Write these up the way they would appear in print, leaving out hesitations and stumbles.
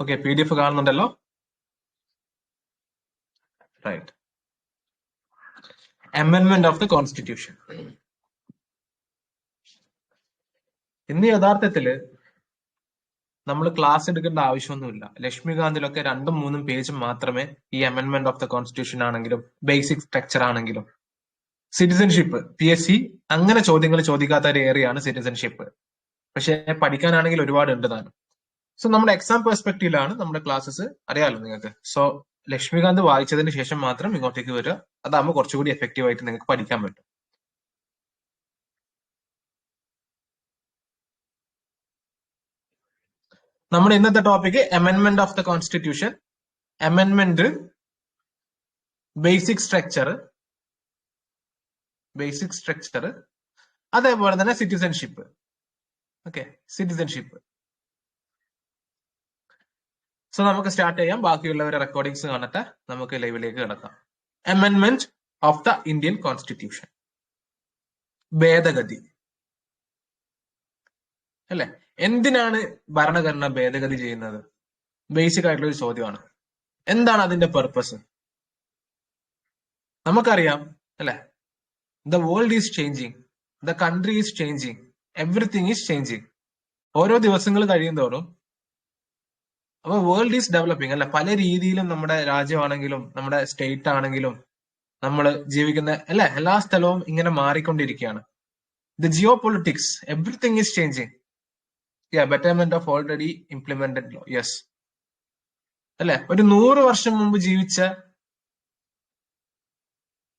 Okay, PDF കാണുന്നുണ്ടല്ലോ. Right. അമെൻമെന്റ് of the constitution. ഇന്ന് യഥാർത്ഥത്തില് നമ്മൾ ക്ലാസ് എടുക്കേണ്ട ആവശ്യമൊന്നുമില്ല. ലക്ഷ്മികാന്തിലൊക്കെ 2-3 പേജ് മാത്രമേ ഈ അമെൻമെന്റ് ഓഫ് ദ കോൺസ്റ്റിറ്റ്യൂഷൻ ആണെങ്കിലും ബേസിക് സ്ട്രക്ചർ ആണെങ്കിലും. സിറ്റിസൺഷിപ്പ്, PSC അങ്ങനെ ചോദ്യങ്ങൾ ചോദിക്കാത്ത ഒരു ഏരിയയാണ് സിറ്റിസൺഷിപ്പ്. പക്ഷെ പഠിക്കാനാണെങ്കിൽ ഒരുപാട് ഉണ്ട് താനും. സോ നമ്മുടെ എക്സാം പെർസ്പെക്റ്റീവിലാണ് നമ്മുടെ ക്ലാസ്സസ്, അറിയാലോ നിങ്ങൾക്ക്. സോ ലക്ഷ്മികാന്ത് വായിച്ചതിന് ശേഷം മാത്രം ഇങ്ങോട്ടേക്ക് വരിക. അതാകുമ്പോൾ കുറച്ചുകൂടി എഫക്റ്റീവ് ആയിട്ട് നിങ്ങൾക്ക് പഠിക്കാൻ പറ്റും. നമ്മുടെ ഇന്നത്തെ topic അമെൻമെന്റ് of the constitution, അമെൻമെന്റ്, basic structure, അതേപോലെ തന്നെ സിറ്റിസൺഷിപ്പ്. Okay, citizenship. സോ നമുക്ക് സ്റ്റാർട്ട് ചെയ്യാം. ബാക്കിയുള്ളവരെ റെക്കോർഡിങ്സ് കാണട്ടെ, നമുക്ക് ലൈവിലേക്ക് കിടക്കാം. അമെൻമെന്റ് ഓഫ് ദ ഇന്ത്യൻ കോൺസ്റ്റിറ്റ്യൂഷൻ, ഭേദഗതി അല്ലെ. എന്തിനാണ് ഭരണഘടന ഭേദഗതി ചെയ്യുന്നത്? ബേസിക് ആയിട്ടുള്ള ഒരു ചോദ്യമാണ്. എന്താണ് അതിന്റെ പർപ്പസ്? നമുക്കറിയാം അല്ലെ, the world is changing, the country is changing, everything is changing. ഓരോ ദിവസങ്ങൾ കഴിയുന്തോറും അപ്പൊ വേൾഡ് ഈസ് ഡെവലപ്പിംഗ് അല്ലെ. പല രീതിയിലും നമ്മുടെ രാജ്യമാണെങ്കിലും നമ്മുടെ സ്റ്റേറ്റ് ആണെങ്കിലും നമ്മൾ ജീവിക്കുന്ന അല്ലെ എല്ലാ സ്ഥലവും ഇങ്ങനെ മാറിക്കൊണ്ടിരിക്കുകയാണ്. The geo politics, everything is changing. Betterment of already implemented law. Yes അല്ലെ. ഒരു 100 വർഷം മുമ്പ് ജീവിച്ച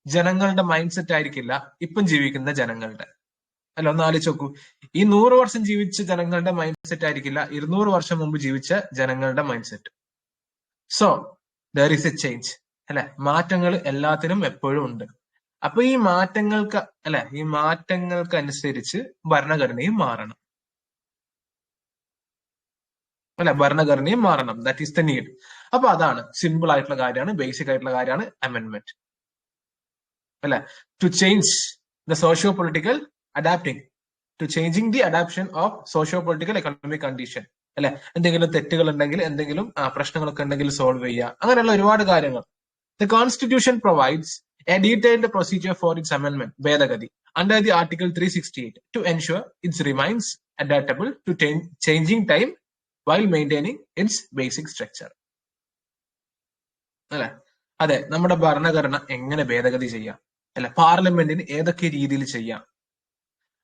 ജനങ്ങളുടെ മൈൻഡ് സെറ്റ് ആയിരിക്കില്ല ഇപ്പം ജീവിക്കുന്ന ജനങ്ങളുടെ. അല്ല, ഒന്ന് ആലോചിച്ച് നോക്കൂ. ഈ 100 വർഷം ജീവിച്ച ജനങ്ങളുടെ മൈൻഡ് സെറ്റ് ആയിരിക്കില്ല 200 വർഷം മുമ്പ് ജീവിച്ച ജനങ്ങളുടെ mind set. So there is A change അല്ലെ. മാറ്റങ്ങൾ എല്ലാത്തിനും എപ്പോഴും ഉണ്ട്. അപ്പൊ ഈ മാറ്റങ്ങൾക്ക് അനുസരിച്ച് ഭരണഘടനയും മാറണം അല്ലെ. ഭരണഘടനയും മാറണം. That is the need. അപ്പൊ അതാണ് സിമ്പിൾ ആയിട്ടുള്ള കാര്യമാണ്, ബേസിക് ആയിട്ടുള്ള കാര്യമാണ് അമെൻമെന്റ് അല്ലെ. To change the socio political adapting, to changing the adaption of socio political economic condition അല്ലെ. എന്തെങ്കിലും തെറ്റുകൾ ഉണ്ടെങ്കിൽ, എന്തെങ്കിലും പ്രശ്നങ്ങളൊക്കെ ഉണ്ടെങ്കിൽ സോൾവ് ചെയ്യുക, അങ്ങനെയുള്ള ഒരുപാട് കാര്യങ്ങൾ. The constitution provides a detailed procedure for its അമെൻമെന്റ്, ഭേദഗതി, under the Article 368 to ensure it remains adaptable to changing time while maintaining its basic structure. അല്ലെ. അതെ, നമ്മുടെ ഭരണഘടന എങ്ങനെ ഭേദഗതി ചെയ്യാം അല്ലെ, പാർലമെന്റിന് ഏതൊക്കെ രീതിയിൽ ചെയ്യാം.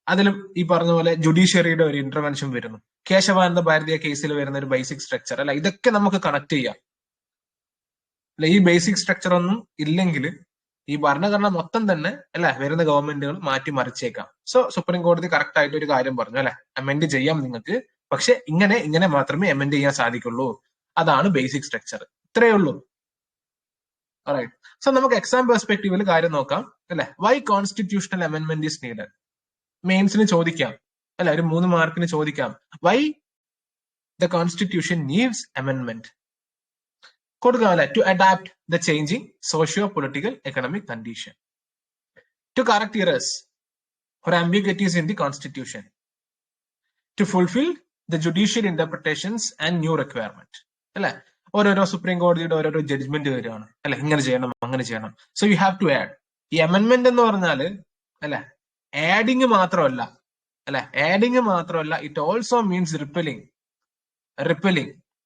അതിലും ഈ പറഞ്ഞ പോലെ ജുഡീഷ്യറിയുടെ ഒരു ഇന്റർവെൻഷൻ വരുന്നു, കേശവാനന്ദ ഭാരതീയ കേസിൽ വരുന്ന ഒരു ബേസിക് സ്ട്രക്ചർ അല്ലെ. ഇതൊക്കെ നമുക്ക് കണക്ട് ചെയ്യാം അല്ലെ. ഈ ബേസിക് സ്ട്രക്ചർ ഒന്നും ഇല്ലെങ്കിൽ ഈ ഭരണഘടന മൊത്തം തന്നെ അല്ലെ വരുന്ന ഗവൺമെന്റുകൾ മാറ്റി മറിച്ചേക്കാം. സോ സുപ്രീം കോടതി കറക്റ്റ് ആയിട്ട് ഒരു കാര്യം പറഞ്ഞു അല്ലെ, അമെൻഡ് ചെയ്യാം നിങ്ങൾക്ക്, പക്ഷെ ഇങ്ങനെ മാത്രമേ അമെൻഡ് ചെയ്യാൻ സാധിക്കുള്ളൂ. അതാണ് ബേസിക് സ്ട്രക്ചർ. ഇത്രയേ ഉള്ളൂ. സോ നമുക്ക് എക്സാം പെർസ്പെക്ടീവിൽ കാര്യം നോക്കാം അല്ലെ. വൈ കോൺസ്റ്റിറ്റ്യൂഷണൽ അമെൻമെന്റ് ഈസ് നീഡഡ്? മെയിൻസിന് ചോദിക്കാം അല്ലെ, ഒരു 3 മാർക്കിന് ചോദിക്കാം. വൈ ദ കോൺസ്റ്റിറ്റ്യൂഷൻ നീഡ്സ് അമെൻമെന്റ്? കൊടുക്കാം അല്ലെ. To adapt the changing socio political economic condition, to correct errors or ambiguities in the constitution, to fulfill the judicial interpretations and new requirement അല്ലെ. ഓരോരോ സുപ്രീം കോടതിയുടെ ഓരോരോ ജഡ്ജ്മെന്റ് വരികയാണ് അല്ലെ, ഇങ്ങനെ ചെയ്യണം അങ്ങനെ ചെയ്യണം. So you have to add. ഈ അമെൻമെന്റ് എന്ന് പറഞ്ഞാല് അല്ലെ ആഡിങ് മാത്രമല്ല it also means repealing.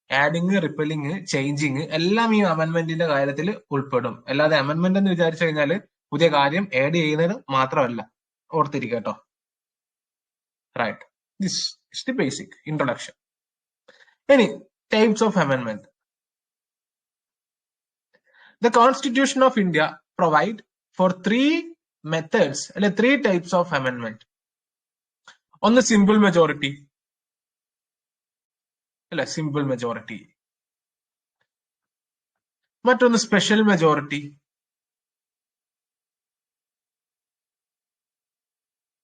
Adding, repealing, changing എല്ലാം ഈ അമെൻമെന്റിന്റെ കാര്യത്തിൽ ഉൾപ്പെടും. അല്ലാതെ അമെൻമെന്റ് എന്ന് വിചാരിച്ചു കഴിഞ്ഞാൽ പുതിയ കാര്യം ആഡ് ചെയ്യുന്നത് മാത്രമല്ല, ഓർത്തിരിക്കുക കേട്ടോ. Right, this is the basic introduction. ഇനി ടൈപ്സ് ഓഫ് അമെൻമെന്റ്. The constitution of India provide for 3 methods അല്ലെ, 3 ടൈപ്സ് ഓഫ് അമെൻമെന്റ്. ഒന്ന് സിമ്പിൾ മെജോറിറ്റി അല്ലെ, സിമ്പിൾ മെജോറിറ്റി. മറ്റൊന്ന് സ്പെഷ്യൽ മെജോറിറ്റി.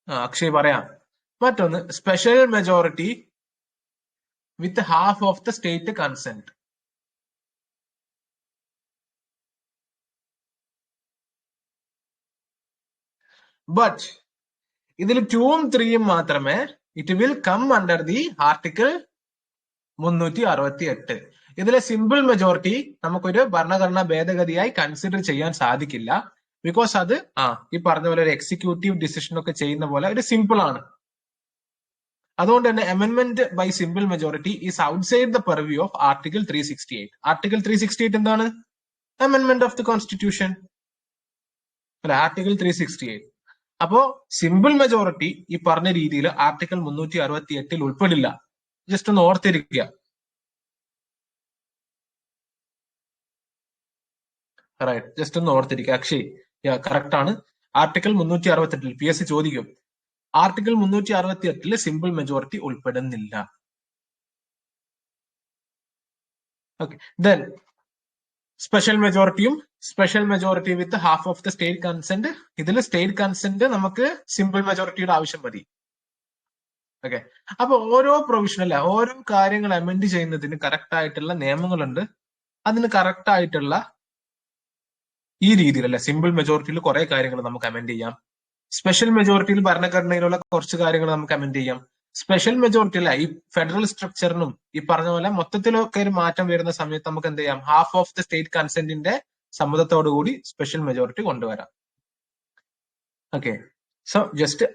അക്ഷയ് പറയാം. മറ്റൊന്ന് special majority with half of the state consent. But ഇതിൽ 2ഉം 3ഉം മാത്രമേ it will come under the article 368. ഇതിലെ സിമ്പിൾ മെജോറിറ്റി നമുക്കൊരു ഭരണഘടനാ ഭേദഗതിയായി കൺസിഡർ ചെയ്യാൻ സാധിക്കില്ല. ബിക്കോസ് അത് ഈ പറഞ്ഞ പോലെ ഒരു എക്സിക്യൂട്ടീവ് ഡിസിഷൻ ഒക്കെ ചെയ്യുന്ന പോലെ ഒരു സിമ്പിൾ ആണ്. അതുകൊണ്ട് തന്നെ അമെൻമെന്റ് by simple majority is outside the purview of article 368. Article 368 എന്താണ്? അമെൻമെന്റ് ഓഫ് ദി കോൺസ്റ്റിറ്റ്യൂഷൻ അല്ലെ, ആർട്ടിക്കിൾ 368. അപ്പോ സിമ്പിൾ മെജോറിറ്റി ഈ പറഞ്ഞ രീതിയിൽ ആർട്ടിക്കിൾ 368 ഉൾപ്പെടില്ല. ജസ്റ്റ് ഒന്ന് ഓർത്തിരിക്കുക. റൈറ്റ്, ജസ്റ്റ് ഒന്ന് ഓർത്തിരിക്കുക. അക്ഷയ് കറക്റ്റ് ആണ്. ആർട്ടിക്കിൾ 368 PSC ചോദിക്കും. ആർട്ടിക്കിൾ 368 സിമ്പിൾ മെജോറിറ്റി ഉൾപ്പെടുന്നില്ല. ഓക്കെ, ദെൻ സ്പെഷ്യൽ മെജോറിറ്റിയും special majority with half of the state consent. ഇതിൽ സ്റ്റേറ്റ് കൺസെന്റ് നമുക്ക് സിമ്പിൾ മെജോറിറ്റിയുടെ ആവശ്യം മതി. ഓക്കെ, അപ്പൊ ഓരോ പ്രൊവിഷൻ അല്ല, ഓരോ കാര്യങ്ങൾ അമെൻഡ് ചെയ്യുന്നതിന് കറക്റ്റ് ആയിട്ടുള്ള നിയമങ്ങളുണ്ട്. അതിന് കറക്റ്റ് ആയിട്ടുള്ള ഈ രീതിയിലല്ല, സിമ്പിൾ മെജോറിറ്റിയിൽ കുറെ കാര്യങ്ങൾ നമുക്ക് അമെൻഡ് ചെയ്യാം. സ്പെഷ്യൽ മെജോറിറ്റിയിൽ ഭരണഘടനയിലുള്ള കുറച്ച് കാര്യങ്ങൾ നമുക്ക് അമെൻഡ് ചെയ്യാം. സ്പെഷ്യൽ മെജോറിറ്റി അല്ല, ഈ ഫെഡറൽ സ്ട്രക്ചറിനും ഈ പറഞ്ഞ പോലെ മൊത്തത്തിലൊക്കെ ഒരു മാറ്റം വരുന്ന സമയത്ത് നമുക്ക് എന്ത് ചെയ്യാം? ഹാഫ് ഓഫ് ദ സ്റ്റേറ്റ് കൺസെന്റിന്റെ സമ്മതത്തോടു കൂടി സ്പെഷ്യൽ മെജോറിറ്റി കൊണ്ടുവരാം. ഓക്കെ, സോ ജസ്റ്റ്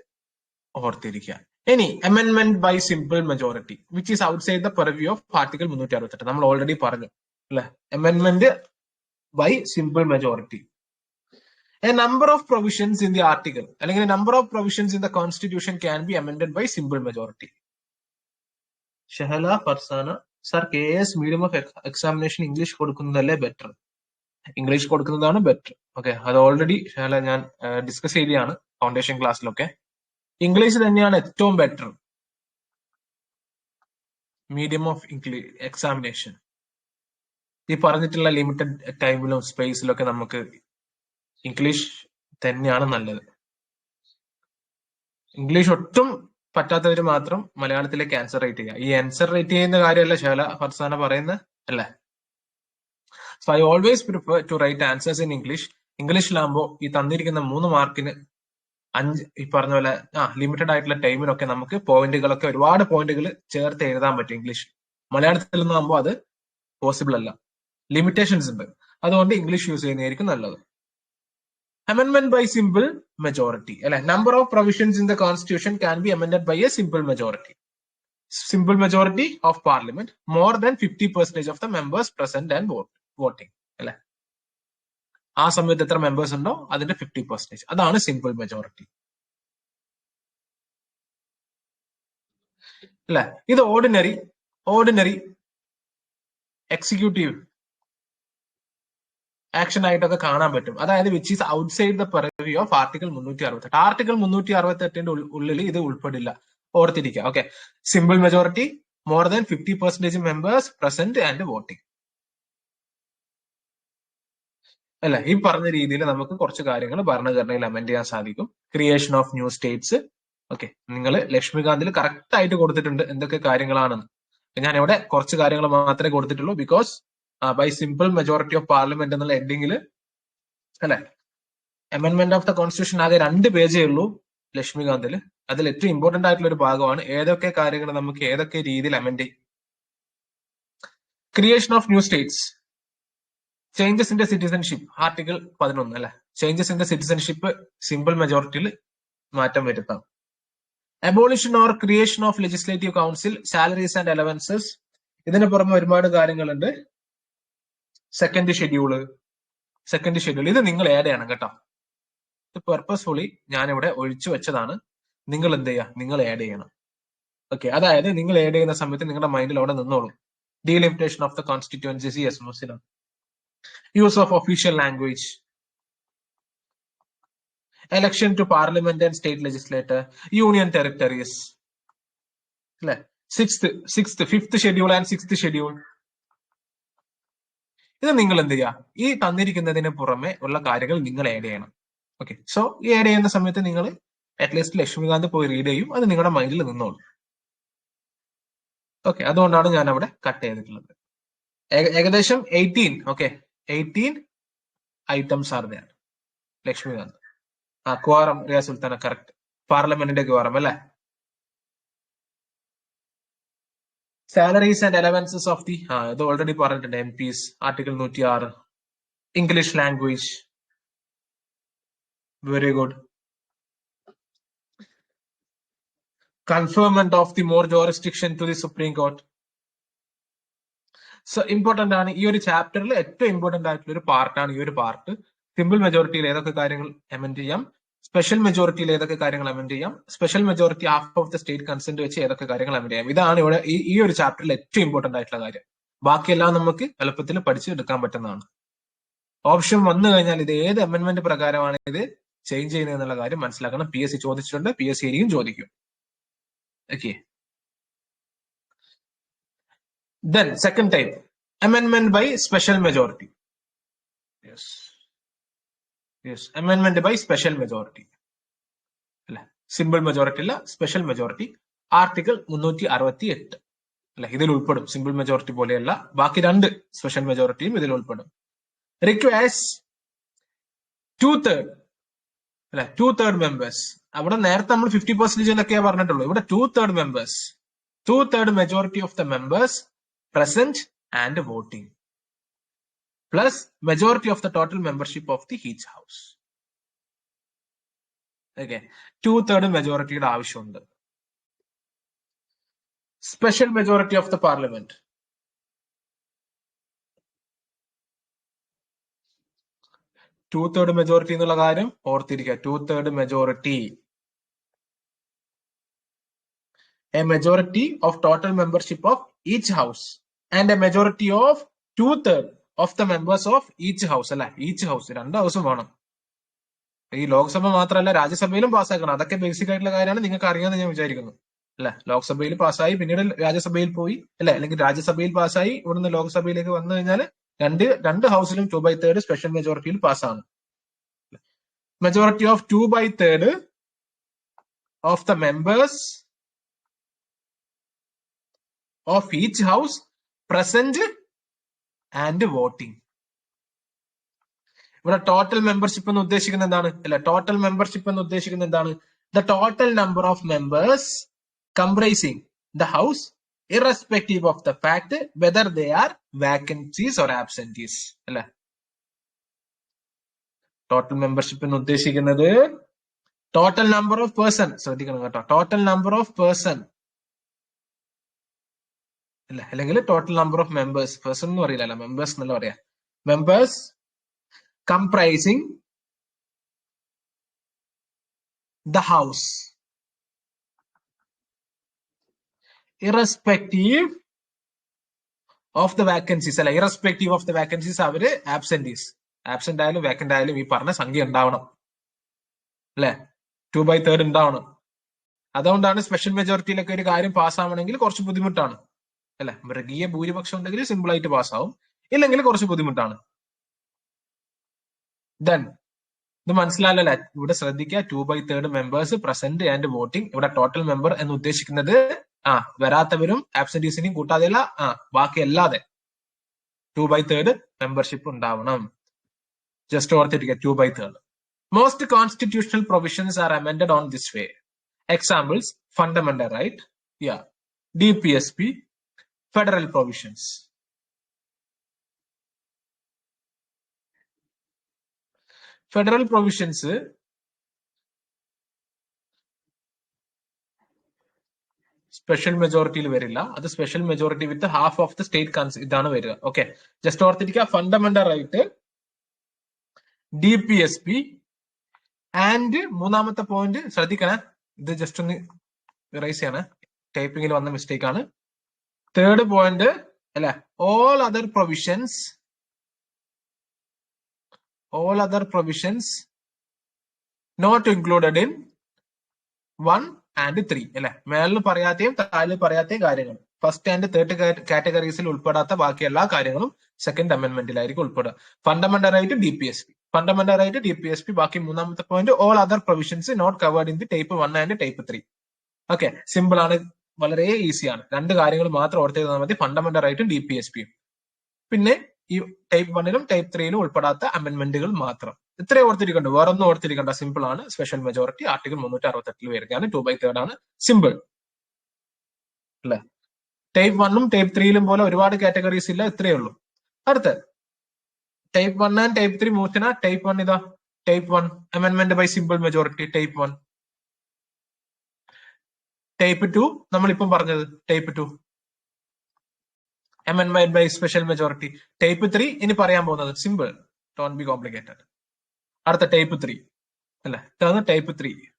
ഓർത്തിരിക്കുക. ഇനി അമെൻമെന്റ് by simple majority which is outside the purview of article 368. നമ്മൾ ഓൾറെഡി പറഞ്ഞു അല്ലെ, അമെൻമെന്റ് by simple majority. A number of provisions in the article അല്ലെങ്കിൽ a number of provisions in the constitution can be amended by simple majority. Shahala Farsana sir, KS medium of examination English കൊടുക്കുന്നതല്ലേ better? English കൊടുക്കുന്നതാണ് better. Okay, അത് already Shahala ഞാൻ discuss ചെയ്തതാണ് foundation ക്ലാസ്സിലൊക്കെ. English തന്നെയാണ് ഏറ്റവും better medium of examination. ഈ പറഞ്ഞിട്ടുള്ള ലിമിറ്റഡ് ടൈമിലും സ്പേസിലൊക്കെ നമുക്ക് ഇംഗ്ലീഷ് തന്നെയാണ് നല്ലത്. ഇംഗ്ലീഷ് ഒട്ടും പറ്റാത്തവര് മാത്രം മലയാളത്തിലേക്ക് ആൻസർ റൈറ്റ് ചെയ്യുക. ഈ ആൻസർ റൈറ്റ് ചെയ്യുന്ന കാര്യമല്ല ഷഹല ഫർസാന പറയുന്നത് അല്ലേ. So I always prefer to write answers in English. ഇംഗ്ലീഷിലാകുമ്പോൾ ഈ തന്നിരിക്കുന്ന 3 മാർക്കിന് 5 ഈ പറഞ്ഞ പോലെ ലിമിറ്റഡ് ആയിട്ടുള്ള ടൈമിനൊക്കെ നമുക്ക് പോയിന്റുകളൊക്കെ ഒരുപാട് പോയിന്റുകൾ ചേർത്ത് എഴുതാൻ പറ്റും ഇംഗ്ലീഷ്. മലയാളത്തിൽ നിന്നാകുമ്പോൾ അത് പോസിബിൾ അല്ല, ലിമിറ്റേഷൻസ് ഉണ്ട്. അതുകൊണ്ട് ഇംഗ്ലീഷ് യൂസ് ചെയ്യുന്നതായിരിക്കും നല്ലത്. Amendment by simple majority. Number of provisions in the constitution can be amended by a simple majority. Simple majority of parliament, more than 50% of the members present and voting. ആ സമയത്ത് എത്ര members ഉണ്ടോ അതിന്റെ 50%, അതാണ് simple majority അല്ലെ. ഇത് ordinary executive action ആയിട്ടൊക്കെ കാണാൻ പറ്റും. അതായത് which is outside the purview of article 368. Article 368 ഉള്ളിൽ ഇത് ഉൾപ്പെടില്ല, ഓർത്തിരിക്കുക. Okay, simple majority, more than 50% members present and voting അല്ല. ഈ പറഞ്ഞ രീതിയിൽ നമുക്ക് കുറച്ച് കാര്യങ്ങൾ ഭരണഘടനയിൽ അമെൻഡ് ചെയ്യാൻ സാധിക്കും. Creation of new States. Okay, നിങ്ങൾ ലക്ഷ്മികാന്തിൽ കറക്റ്റ് ആയിട്ട് കൊടുത്തിട്ടുണ്ട് എന്തൊക്കെ കാര്യങ്ങളാണെന്ന്. ഞാൻ ഇവിടെ കുറച്ച് കാര്യങ്ങൾ മാത്രമേ കൊടുത്തിട്ടുള്ളൂ. Because by simple majority of parliament എന്നുള്ള ഹെഡിങ്ങിൽ അല്ലെ, അമെൻമെന്റ് ഓഫ് ദ കോൺസ്റ്റിറ്റ്യൂഷൻ ആകെ 2 പേജേ ഉള്ളൂ ലക്ഷ്മികാന്തിൽ. അതിൽ ഏറ്റവും ഇമ്പോർട്ടന്റ് ആയിട്ടുള്ള ഒരു ഭാഗമാണ് ഏതൊക്കെ കാര്യങ്ങൾ നമുക്ക് ഏതൊക്കെ രീതിയിൽ അമെൻഡ് ചെയ്യും. Creation of new states, changes in the citizenship, article 11 അല്ലെ. Changes in the citizenship simple മെജോറിറ്റിയിൽ മാറ്റം വരുത്താം. Abolition or creation of legislative council, salaries and allowances. ഇതിന് പുറമെ ഒരുപാട് കാര്യങ്ങളുണ്ട്. സെക്കൻഡ് ഷെഡ്യൂൾ ഇത് നിങ്ങൾ ആഡ് ചെയ്യണം കേട്ടോ. ഇത് പെർപ്പസ്ഫുള്ളി ഞാനിവിടെ ഒഴിച്ചു വെച്ചതാണ്. നിങ്ങൾ എന്ത് ചെയ്യുക, നിങ്ങൾ ആഡ് ചെയ്യണം. ഓക്കെ, അതായത് നിങ്ങൾ ആഡ് ചെയ്യുന്ന സമയത്ത് നിങ്ങളുടെ മൈൻഡിൽ അവിടെ നിന്നോളും. Delimitation of the constituencies, yes Muslim. Use of official language, election to parliament and state legislature, union territories അല്ലെ. Fifth schedule and 6th schedule. ഇത് നിങ്ങൾ എന്ത് ചെയ്യുക, ഈ തന്നിരിക്കുന്നതിന് പുറമെ ഉള്ള കാര്യങ്ങൾ നിങ്ങൾ ആഡ് ചെയ്യണം. ഓക്കെ, സോ ഈ ആഡ് ചെയ്യുന്ന സമയത്ത് നിങ്ങൾ അറ്റ്ലീസ്റ്റ് ലക്ഷ്മികാന്ത് പോയി റീഡ് ചെയ്യും, അത് നിങ്ങളുടെ മൈൻഡിൽ നിന്നോളും. ഓക്കെ, അതുകൊണ്ടാണ് ഞാൻ അവിടെ കട്ട് ചെയ്തിട്ടുള്ളത്. ഏകദേശം 18 items are there. Laxmikanth quorum, Riya Sultana correct. പാർലമെന്റിന്റെ ക്വാറം അല്ലെ. Salaries and allowances of the ഇത് ഓൾറെഡി പറഞ്ഞിട്ടുണ്ട്. MPs article 106. English language, very good. Conferment of the more jurisdiction to the Supreme Court. So important ആണ്. ഈ ഒരു ചാപ്റ്ററിൽ ഏറ്റവും ഇമ്പോർട്ടന്റ് ആയിട്ടുള്ള ഒരു പാർട്ടാണ് ഈ ഒരു പാർട്ട്. സിമ്പിൾ മെജോറിറ്റിയിൽ ഏതൊക്കെ കാര്യങ്ങൾ അമെൻഡ് ചെയ്യാം, സ്പെഷ്യൽ മെജോറിറ്റിയിൽ ഏതൊക്കെ കാര്യങ്ങൾ അമെൻഡ് ചെയ്യാം, special majority half of the state consent വെച്ച് ഏതൊക്കെ കാര്യങ്ങൾ അമെൻഡ് ചെയ്യാം. ഇതാണ് ഇവിടെ ഈ ഒരു ചാപ്റ്ററിൽ ഏറ്റവും ഇമ്പോർട്ടന്റ് ആയിട്ടുള്ള കാര്യം. ബാക്കിയെല്ലാം നമുക്ക് എളുപ്പത്തിൽ പഠിച്ചെടുക്കാൻ പറ്റുന്നതാണ്. ഓപ്ഷൻ വന്നു കഴിഞ്ഞാൽ ഇത് ഏത് അമെന്റ്മെന്റ് പ്രകാരമാണ് ഇത് ചേഞ്ച് ചെയ്യുന്നത് എന്നുള്ള കാര്യം മനസ്സിലാക്കണം. PSC ചോദിച്ചിട്ടുണ്ട്, PSC ആയിരിക്കും ചോദിക്കും. Okay. Then second type, amendment by special majority. Yes, amendment by special majority. അല്ലെ, സിമ്പിൾ മെജോറിറ്റി അല്ല, സ്പെഷ്യൽ മെജോറിറ്റി. ആർട്ടിക്കിൾ 368 അല്ലെ ഇതിൽ ഉൾപ്പെടും. സിമ്പിൾ മെജോറിറ്റി പോലെയല്ല, ബാക്കി രണ്ട് സ്പെഷ്യൽ മെജോറിറ്റിയും ഇതിൽ ഉൾപ്പെടും. റിക്വയർസ് 2/3 അല്ലെ, 2/3 മെമ്പേഴ്സ്. അവിടെ നേരത്തെ നമ്മൾ 50% എന്നൊക്കെയാ പറഞ്ഞിട്ടുള്ളൂ. ഇവിടെ 2/3 members, 2/3 majority of the members present and voting plus majority of the total membership of the each house. Okay, 2/3 majority ആവശ്യമുണ്ട്. Special majority of the parliament. Two-third majority എന്നുള്ള കാര്യം ഓർത്തിരിക്കുക. 2/3 majority, a majority of total membership of each house and a majority of 2/3 of the members of each house. അല്ല, each house, രണ്ട് ഹൗസും വേണം. ഈ ലോക്സഭ മാത്രമല്ല, രാജ്യസഭയിലും പാസ്സാക്കണം. അതൊക്കെ ബേസിക് ആയിട്ടുള്ള കാര്യമാണ്, നിങ്ങൾക്ക് അറിയാമെന്ന് ഞാൻ വിചാരിക്കുന്നു. അല്ലെ, ലോക്സഭയിൽ പാസ്സായി പിന്നീട് രാജ്യസഭയിൽ പോയി അല്ലെ, അല്ലെങ്കിൽ രാജ്യസഭയിൽ പാസ്സായി ഇവിടുന്ന് ലോക്സഭയിലേക്ക് വന്നു കഴിഞ്ഞാൽ രണ്ട് ഹൗസിലും 2/3 സ്പെഷ്യൽ മെജോറിറ്റിയിൽ പാസ്സാണ്. Majority of 2/3 of the members of each house present and voting. ഇവിടെ ടോട്ടൽ മെമ്പർഷിപ്പ് എന്ന് ഉദ്ദേശിക്കുന്നത് എന്താണ്? അല്ല, ടോട്ടൽ മെമ്പർഷിപ്പ് എന്ന് ഉദ്ദേശിക്കുന്നത് എന്താണ്? The total number of members comprising the house irrespective of the fact whether they are vacancies or absentees. അല്ലെ, total membership എന്ന് ഉദ്ദേശിക്കുന്നത് ടോട്ടൽ നമ്പർ ഓഫ് പേഴ്സൺ, ശ്രദ്ധിക്കണം കേട്ടോ, ടോട്ടൽ നമ്പർ ഓഫ് പേഴ്സൺ അല്ല, അല്ലെങ്കിൽ total number of members. Person എന്ന് പറയില്ല, members എന്നല്ല പറയാ. Members comprising the house irrespective of the vacancies. അല്ല, ഇറസ്പെക്റ്റീവ് ഓഫ് ദ വാക്കൻസീസ് അവര് ആബ്സെന്റീസ്. ആബ്സെന്റ് ആയാലും വേക്കന്റ് ആയാലും ഈ പറഞ്ഞ സംഖ്യ ഉണ്ടാവണം. അല്ലെ, 2/3 ഉണ്ടാവണം. അതുകൊണ്ടാണ് സ്പെഷ്യൽ മെജോറിറ്റിയിലൊക്കെ ഒരു കാര്യം പാസ്സാവണമെങ്കിൽ കുറച്ച് ബുദ്ധിമുട്ടാണ്. അല്ലെ, മൃഗീയ ഭൂരിപക്ഷം ഉണ്ടെങ്കിൽ സിമ്പിൾ ആയിട്ട് പാസ്സാവും, ഇല്ലെങ്കിൽ കുറച്ച് ബുദ്ധിമുട്ടാണ്. ദെൻ ഇത് മനസ്സിലായല്ലേ? ഇവിടെ ശ്രദ്ധിക്കുക, 2/3 മെമ്പേഴ്സ് പ്രസന്റ് ആൻഡ് വോട്ടിംഗ്. ഇവിടെ ടോട്ടൽ മെമ്പർ എന്ന് ഉദ്ദേശിക്കുന്നത് വരാത്തവരും ആബ്സെന്റീസിനെയും കൂട്ടാതെയല്ല, ബാക്കി അല്ലാതെ 2/3 മെമ്പർഷിപ്പ് ഉണ്ടാവണം. ജസ്റ്റ് ഓർത്തിരിക്കുക, 2/3. Most constitutional provisions are amended on this way. Examples: fundamental right, DPSP, federal provisions. Federal provisions special മെജോറിറ്റിയിൽ വരില്ല. അത് special majority with half of the state ഇതാണ് വരിക. ഓക്കെ, ജസ്റ്റ് ഓർത്തിരിക്കുക. ഫണ്ടമെന്റൽ റൈറ്റ്, DPSP ആൻഡ് മൂന്നാമത്തെ point ശ്രദ്ധിക്കണേ, ഇത് just ഒന്ന് ഇറൈസ് ചെയ്യണേ, ടൈപ്പിംഗിൽ വന്ന മിസ്റ്റേക്ക് ആണ്. തേർഡ് പോയിന്റ് അല്ലെ, all other provisions not included in 1 and 3 അല്ലെ, മേളിൽ പറയാത്തയും താഴെ പറയാത്തയും കാര്യങ്ങൾ, ഫസ്റ്റ് ആൻഡ് തേർഡ് കാറ്റഗറീസിൽ ഉൾപ്പെടാത്ത ബാക്കി എല്ലാ കാര്യങ്ങളും സെക്കൻഡ് അമെന്റ്മെന്റിലായിരിക്കും ഉൾപ്പെടുക. Fundamental right, DPSP, fundamental right, DPSP. ബാക്കി മൂന്നാമത്തെ point all other provisions not covered in the type 1 and type 3. Okay, simple ആണ്, വളരെ ഈസിയാണ്. രണ്ട് കാര്യങ്ങൾ മാത്രം ഓർത്തിരുന്നാൽ മതി, ഫണ്ടമെന്റൽ റൈറ്റും DPSP. പിന്നെ ഈ ടൈപ്പ് 1ലും ടൈപ്പ് 3ലും ഉൾപ്പെടാത്ത അമെന്റ്മെന്റുകൾ മാത്രം. ഇത്രയും ഓർത്തിരിക്കണ്ട, വേറൊന്നും ഓർത്തിരിക്കണ്ട, സിമ്പിൾ ആണ്. സ്പെഷ്യൽ മെജോറിറ്റി ആർട്ടിക്കിൾ 368 വരികയാണ്, 2/3 ആണ്, സിമ്പിൾ അല്ലെ. ടൈപ്പ് 1ഉം ടൈപ്പ് 3യിലും പോലെ ഒരുപാട് കാറ്റഗറീസ് ഇല്ല, ഇത്രയേ ഉള്ളൂ. അടുത്ത ടൈപ്പ് 1 ആൻഡ് ടൈപ്പ് 3 മൂർച്ചന. ടൈപ്പ് 1 ഇതാ, ടൈപ്പ് 1 അമെൻമെന്റ് by simple majority, type 1. Type 2 നമ്മളിപ്പം പറഞ്ഞത്, ടൈപ്പ് 2 അമെൻമെന്റ് ബൈ സ്പെഷ്യൽ മെജോറിറ്റി. ടൈപ്പ് 3 ഇനി പറയാൻ പോകുന്നത് സിമ്പിൾ, ഡോണ്ട് ബി കോംപ്ലിക്കേറ്റഡ്. അടുത്ത ടൈപ്പ് 3 അല്ലെ, ഇതാണ് ടൈപ്പ് 3.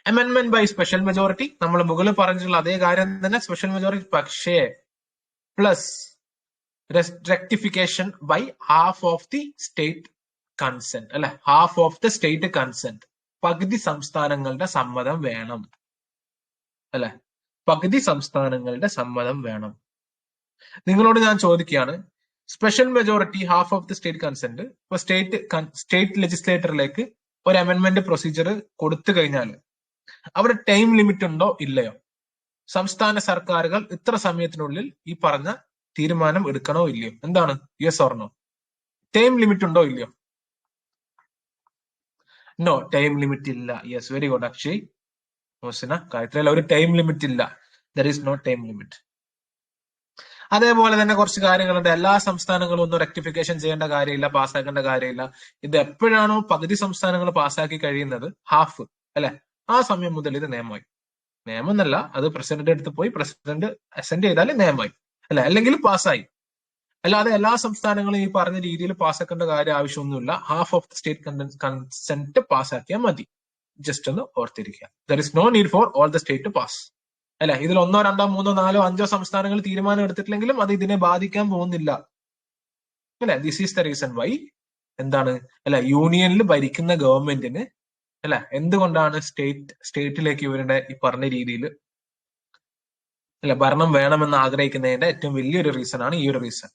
അമെൻമെന്റ് ബൈ സ്പെഷ്യൽ മെജോറിറ്റി നമ്മൾ മുകളിൽ പറഞ്ഞിട്ടുള്ള അതേ കാര്യം തന്നെ, സ്പെഷ്യൽ മെജോറിറ്റി പക്ഷേ plus rectification by half of the state consent അല്ലെ, half of the state consent. പകുതി സംസ്ഥാനങ്ങളുടെ സമ്മതം വേണം അല്ലെ, പകുതി സംസ്ഥാനങ്ങളുടെ സമ്മതം വേണം. നിങ്ങളോട് ഞാൻ ചോദിക്കുകയാണ്, special majority half of the state consent, ഇപ്പൊ സ്റ്റേറ്റ് ലെജിസ്ലേറ്ററിലേക്ക് ഒരു അമെൻമെന്റ് പ്രൊസീജിയർ കൊടുത്തു കഴിഞ്ഞാൽ അവിടെ ടൈം ലിമിറ്റ് ഉണ്ടോ ഇല്ലയോ? സംസ്ഥാന സർക്കാരുകൾ ഇത്ര സമയത്തിനുള്ളിൽ ഈ പറഞ്ഞ തീരുമാനം എടുക്കണോ ഇല്ലയോ? എന്താണ്, yes or no? Time limit ഉണ്ടോ ഇല്ലയോ? നോ, ടൈം ലിമിറ്റ് ഇല്ല. Yes, very good Akshay, Mosina, കാര്യത്തിലല്ല, ഒരു ടൈം ലിമിറ്റ് ഇല്ല. There is no time limit. അതേപോലെ തന്നെ കുറച്ച് കാര്യങ്ങളുണ്ട്. എല്ലാ സംസ്ഥാനങ്ങളും ഒന്നും റെക്ടിഫിക്കേഷൻ ചെയ്യേണ്ട കാര്യമില്ല, പാസ്സാക്കേണ്ട കാര്യമില്ല. ഇത് എപ്പോഴാണോ പകുതി സംസ്ഥാനങ്ങൾ പാസ്സാക്കി കഴിയുന്നത്, ഹാഫ് അല്ലെ, ആ സമയം മുതൽ ഇത് നിയമമായി. നിയമം എന്നല്ല, അത് പ്രസിഡന്റ് അടുത്ത് പോയി പ്രസിഡന്റ് അസെന്റ് ചെയ്താൽ നിയമമായി അല്ലെ, അല്ലെങ്കിൽ പാസ്സായി. അല്ലാതെ എല്ലാ സംസ്ഥാനങ്ങളും ഈ പറഞ്ഞ രീതിയിൽ പാസ്സാക്കേണ്ട കാര്യം ആവശ്യമൊന്നുമില്ല. Half of the state consent പാസ്സാക്കിയാൽ മതി. ജസ്റ്റ് ഒന്ന് ഓർത്തിരിക്കുക, there is no need for all the state to pass അല്ലെ. ഇതിൽ 1, 2, 3, 4, 5 സംസ്ഥാനങ്ങൾ തീരുമാനം എടുത്തിട്ടില്ലെങ്കിലും അത് ഇതിനെ ബാധിക്കാൻ പോകുന്നില്ല അല്ലെ. This is the reason why എന്താണ് അല്ലെ, യൂണിയനിൽ ഭരിക്കുന്ന ഗവൺമെന്റിന് അല്ലെ, എന്തുകൊണ്ടാണ് സ്റ്റേറ്റിലേക്ക് ഇവരുടെ ഈ പറഞ്ഞ രീതിയിൽ അല്ലെ ഭരണം വേണമെന്ന് ആഗ്രഹിക്കുന്നതിന്റെ ഏറ്റവും വലിയൊരു റീസൺ ആണ് ഈ ഒരു റീസൺ.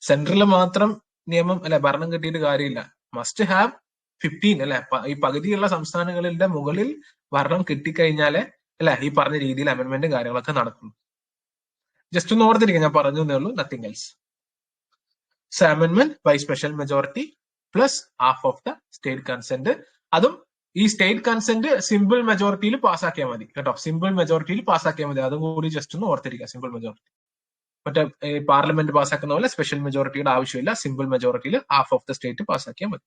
സെൻട്രൽ മാത്രം നിയമം അല്ലെ ഭരണം കിട്ടിയിട്ട് കാര്യമില്ല, മസ്റ്റ് ഹാവ് 15 അല്ലെ, ഈ പകുതിയുള്ള സംസ്ഥാനങ്ങളുടെ മുകളിൽ ഭരണം കിട്ടിക്കഴിഞ്ഞാലേ അല്ലെ ഈ പറഞ്ഞ രീതിയിൽ അമെൻമെന്റും കാര്യങ്ങളൊക്കെ നടക്കും. ജസ്റ്റ് ഒന്ന് ഓർത്തിരിക്കുക, ഞാൻ പറഞ്ഞു എന്നേ ഉള്ളൂ, നത്തിങ് എൽസ്. സോ അമെൻമെന്റ് by special majority plus half of the state consent. അതും ഈ സ്റ്റേറ്റ് കൺസെന്റ് സിമ്പിൾ മെജോറിറ്റിയിൽ പാസ്സാക്കിയാൽ മതി കേട്ടോ, സിമ്പിൾ മെജോറിറ്റിയിൽ പാസ്സാക്കിയാൽ മതി. അതും കൂടി ജസ്റ്റ് ഒന്ന് ഓർത്തിരിക്കുക, സിമ്പിൾ മെജോറിറ്റി. മറ്റേ പാർലമെന്റ് പാസ്സാക്കുന്ന പോലെ സ്പെഷ്യൽ മെജോറിറ്റിയുടെ ആവശ്യമില്ല, സിമ്പിൾ മെജോറിറ്റിയിൽ ഹാഫ് ഓഫ് ദ സ്റ്റേറ്റ് പാസ്സാക്കിയാൽ മതി.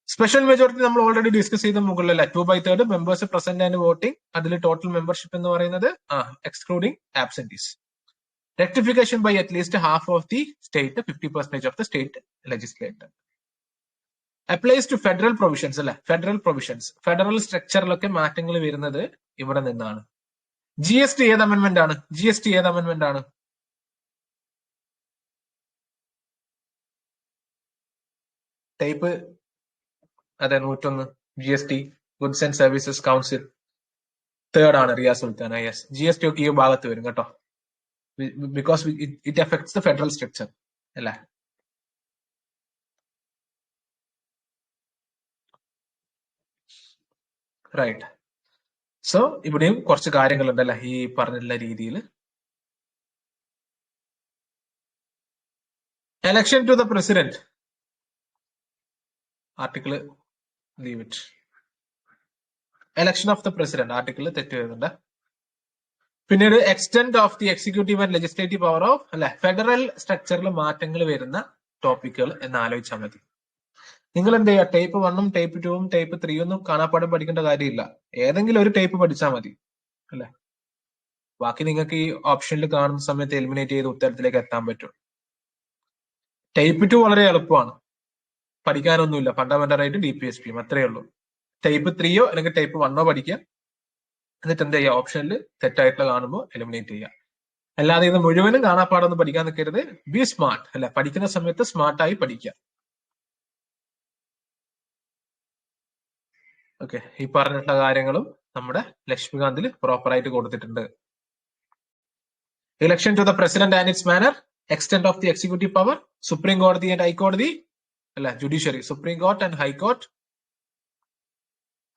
സ്പെഷ്യൽ മെജോറിറ്റി നമ്മൾ ഓൾറെഡി ഡിസ്കസ് ചെയ്ത മുകളിലല്ല, 2/3 മെമ്പേഴ്സ് പ്രസന്റ് ആൻഡ് വോട്ടിംഗ്. അതിൽ ടോട്ടൽ മെമ്പർഷിപ്പ് എന്ന് പറയുന്നത് excluding absentees. Rectification by at least half of the state, 50% of the state legislator. Applies to federal provisions അല്ലെ, federal provisions. Federal സ്ട്രക്ചറിലൊക്കെ മാറ്റങ്ങൾ വരുന്നത് ഇവിടെ നിന്നാണ്. GST ഏത് അമെൻമെന്റ് ആണ്? GST ഏത് അമെൻമെന്റ് ആണ്? ടൈപ്പ് അതെ 101 GST, goods and services council. Third ആണ് റിയാ സുൽത്താന. യെസ്, GST ഒക്കെ ഈ ഭാഗത്ത് വരും കേട്ടോ, because it affects the federal structure അല്ലേ. റൈറ്റ്. സോ ഇവിടെയും കുറച്ച് കാര്യങ്ങളുണ്ടല്ലേ ഈ പറഞ്ഞിട്ടുള്ള രീതിയിൽ. Election to the president, article leave it. Election of the president article തെറ്റ് വരുന്നുണ്ട്. പിന്നീട് extent of the executive and legislative power of അല്ലെ, ഫെഡറൽ സ്ട്രക്ചറിൽ മാറ്റങ്ങൾ വരുന്ന ടോപ്പിക്കുകൾ എന്ന് ആലോചിച്ചാൽ മതി. നിങ്ങൾ എന്ത് ചെയ്യുക, ടൈപ്പ് 1ഉം ടൈപ്പ് 2ഉം ടൈപ്പ് 3 കാണാപ്പാടം പഠിക്കേണ്ട കാര്യമില്ല, ഏതെങ്കിലും ഒരു ടൈപ്പ് പഠിച്ചാൽ മതി അല്ലെ. ബാക്കി നിങ്ങൾക്ക് ഈ ഓപ്ഷനിൽ കാണുന്ന സമയത്ത് എലിമിനേറ്റ് ചെയ്ത് ഉത്തരത്തിലേക്ക് എത്താൻ പറ്റും. ടൈപ്പ് 2 വളരെ എളുപ്പമാണ്, പഠിക്കാനൊന്നുമില്ല, ഫണ്ടമെന്റൽ ആയിട്ട് DPSP അത്രയേ ഉള്ളൂ. ടൈപ്പ് 3യോ അല്ലെങ്കിൽ ടൈപ്പ് 1ഓ പഠിക്കുക, എന്നിട്ട് എന്ത് ചെയ്യുക, ഓപ്ഷനിൽ തെറ്റായിട്ടുള്ള കാണുമ്പോൾ എലിമിനേറ്റ് ചെയ്യുക. അല്ലാതെ ഇത് മുഴുവനും കാണാപ്പാടൊന്നും പഠിക്കാൻ നിൽക്കരുത്. ബി സ്മാർട്ട് അല്ലെ, പഠിക്കുന്ന സമയത്ത് സ്മാർട്ടായി പഠിക്കുക. ഓക്കെ, ഈ പറഞ്ഞിട്ടുള്ള കാര്യങ്ങളും നമ്മുടെ ലക്ഷ്മികാന്തിൽ പ്രോപ്പറായിട്ട് കൊടുത്തിട്ടുണ്ട്. Election to the president and its manner, extent of the executive power, supreme കോടതി ആൻഡ് ഹൈക്കോടതി അല്ല, judiciary, supreme court and high court,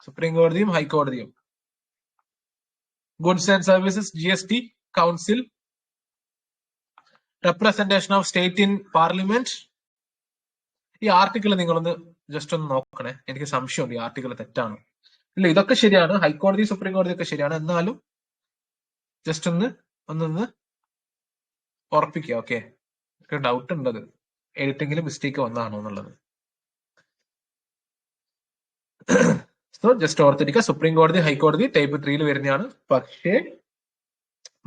supreme കോടതിയും ഹൈക്കോടതിയും, goods and services, GST, council, representation of state in parliament. ഈ ആർട്ടിക്കിൾ നിങ്ങളൊന്ന് just ഒന്ന് നോക്കണേ, എനിക്ക് സംശയമുണ്ട് ഈ ആർട്ടിക്കിൾ തെറ്റാണ്. ഇല്ല, ഇതൊക്കെ ശരിയാണ്, ഹൈക്കോടതി സുപ്രീം കോടതി ഒക്കെ ശരിയാണ്, എന്നാലും ജസ്റ്റ് ഒന്ന് ഒന്നൊന്ന് ഉറപ്പിക്കുക. ഓക്കെ, ഡൗട്ട് ഉണ്ട് അത് എഡിറ്റിംഗിൽ മിസ്റ്റേക്ക് വന്നതാണോ എന്നുള്ളത്. സോ ജസ്റ്റ് ഓർത്തിരിക്കുക, സുപ്രീം കോടതി ഹൈക്കോടതി ടൈപ്പ് 3 വരുന്നതാണ്. പക്ഷേ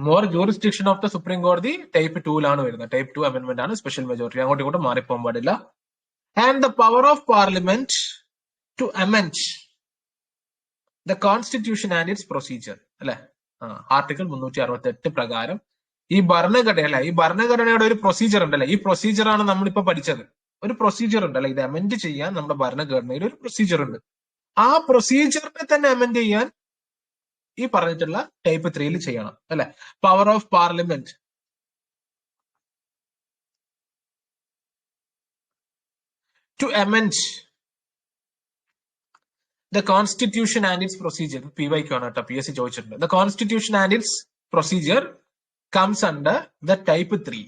more jurisdiction of the supreme കോടതി ടൈപ്പ് 2 വരുന്നത്. ടൈപ്പ് 2 അമെന്റ്മെന്റ് ആണ്, സ്പെഷ്യൽ മെജോറിറ്റി. അങ്ങോട്ടും ഇങ്ങോട്ടും മാറിപ്പോകാൻ പാടില്ല. And the power of parliament to amend the constitution and its procedure അല്ലെ, ആർട്ടിക്കിൾ 368 പ്രകാരം ഈ ഭരണഘടനയുടെ ഒരു പ്രൊസീജിയർ ഉണ്ടല്ലേ, ഈ പ്രൊസീജിയറാണ് നമ്മളിപ്പോ പഠിച്ചത്. ഒരു പ്രൊസീജിയർ ഉണ്ടല്ലേ, ഇത് അമെന്റ് ചെയ്യാൻ നമ്മുടെ ഭരണഘടനയിൽ ഒരു പ്രൊസീജിയർ ഉണ്ട്. ആ പ്രൊസീജിയറിനെ തന്നെ അമെന്റ് ചെയ്യാൻ ഈ പറഞ്ഞിട്ടുള്ള ടൈപ്പ് 3 ചെയ്യണം അല്ലെ. Power of parliament to amend the constitution and its procedure. PYQ ആണ് കേട്ടോ, PSC ചോദിച്ചിട്ടുണ്ട്. The constitution and its procedure comes under the type 3.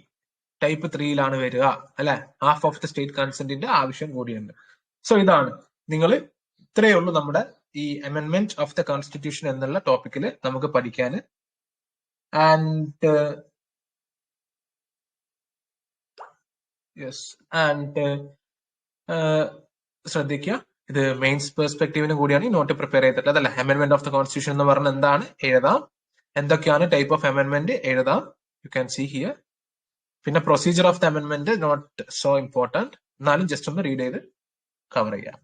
Type 3 വരിക അല്ലെ. ഹാഫ് ഓഫ് ദ സ്റ്റേറ്റ് കൺസെന്റിന്റെ ആവശ്യം കൂടിയുണ്ട്. സോ ഇതാണ് നിങ്ങൾ, ഇത്രയേ ഉള്ളൂ നമ്മുടെ ഈ അമെന്റ്മെന്റ് ഓഫ് ദ കോൺസ്റ്റിറ്റ്യൂഷൻ എന്നുള്ള ടോപ്പിക്കിൽ നമുക്ക് പഠിക്കാൻ. ആൻഡ് ശ്രദ്ധിക്കുക, ഇത് മെയിൻസ് പെർസ്പെക്ടീവിന് കൂടിയാണ് ഈ നോട്ട് പ്രിപ്പയർ ചെയ്തിട്ടുള്ളത് അല്ലെ. അമെന്റ്മെന്റ് ഓഫ് ദ കോൺസ്റ്റിറ്റ്യൂഷൻ എന്ന് പറഞ്ഞ എന്താണ് എഴുതാം, എന്തൊക്കെയാണ് ടൈപ്പ് ഓഫ് അമെന്റ്മെന്റ് എഴുതാം, യു ക്യാൻ സീ ഹിയർ. പിന്നെ procedure of the amendment not so important, എന്നാലും ജസ്റ്റ് ഒന്ന് റീഡ് ചെയ്ത് കവർ ചെയ്യാം.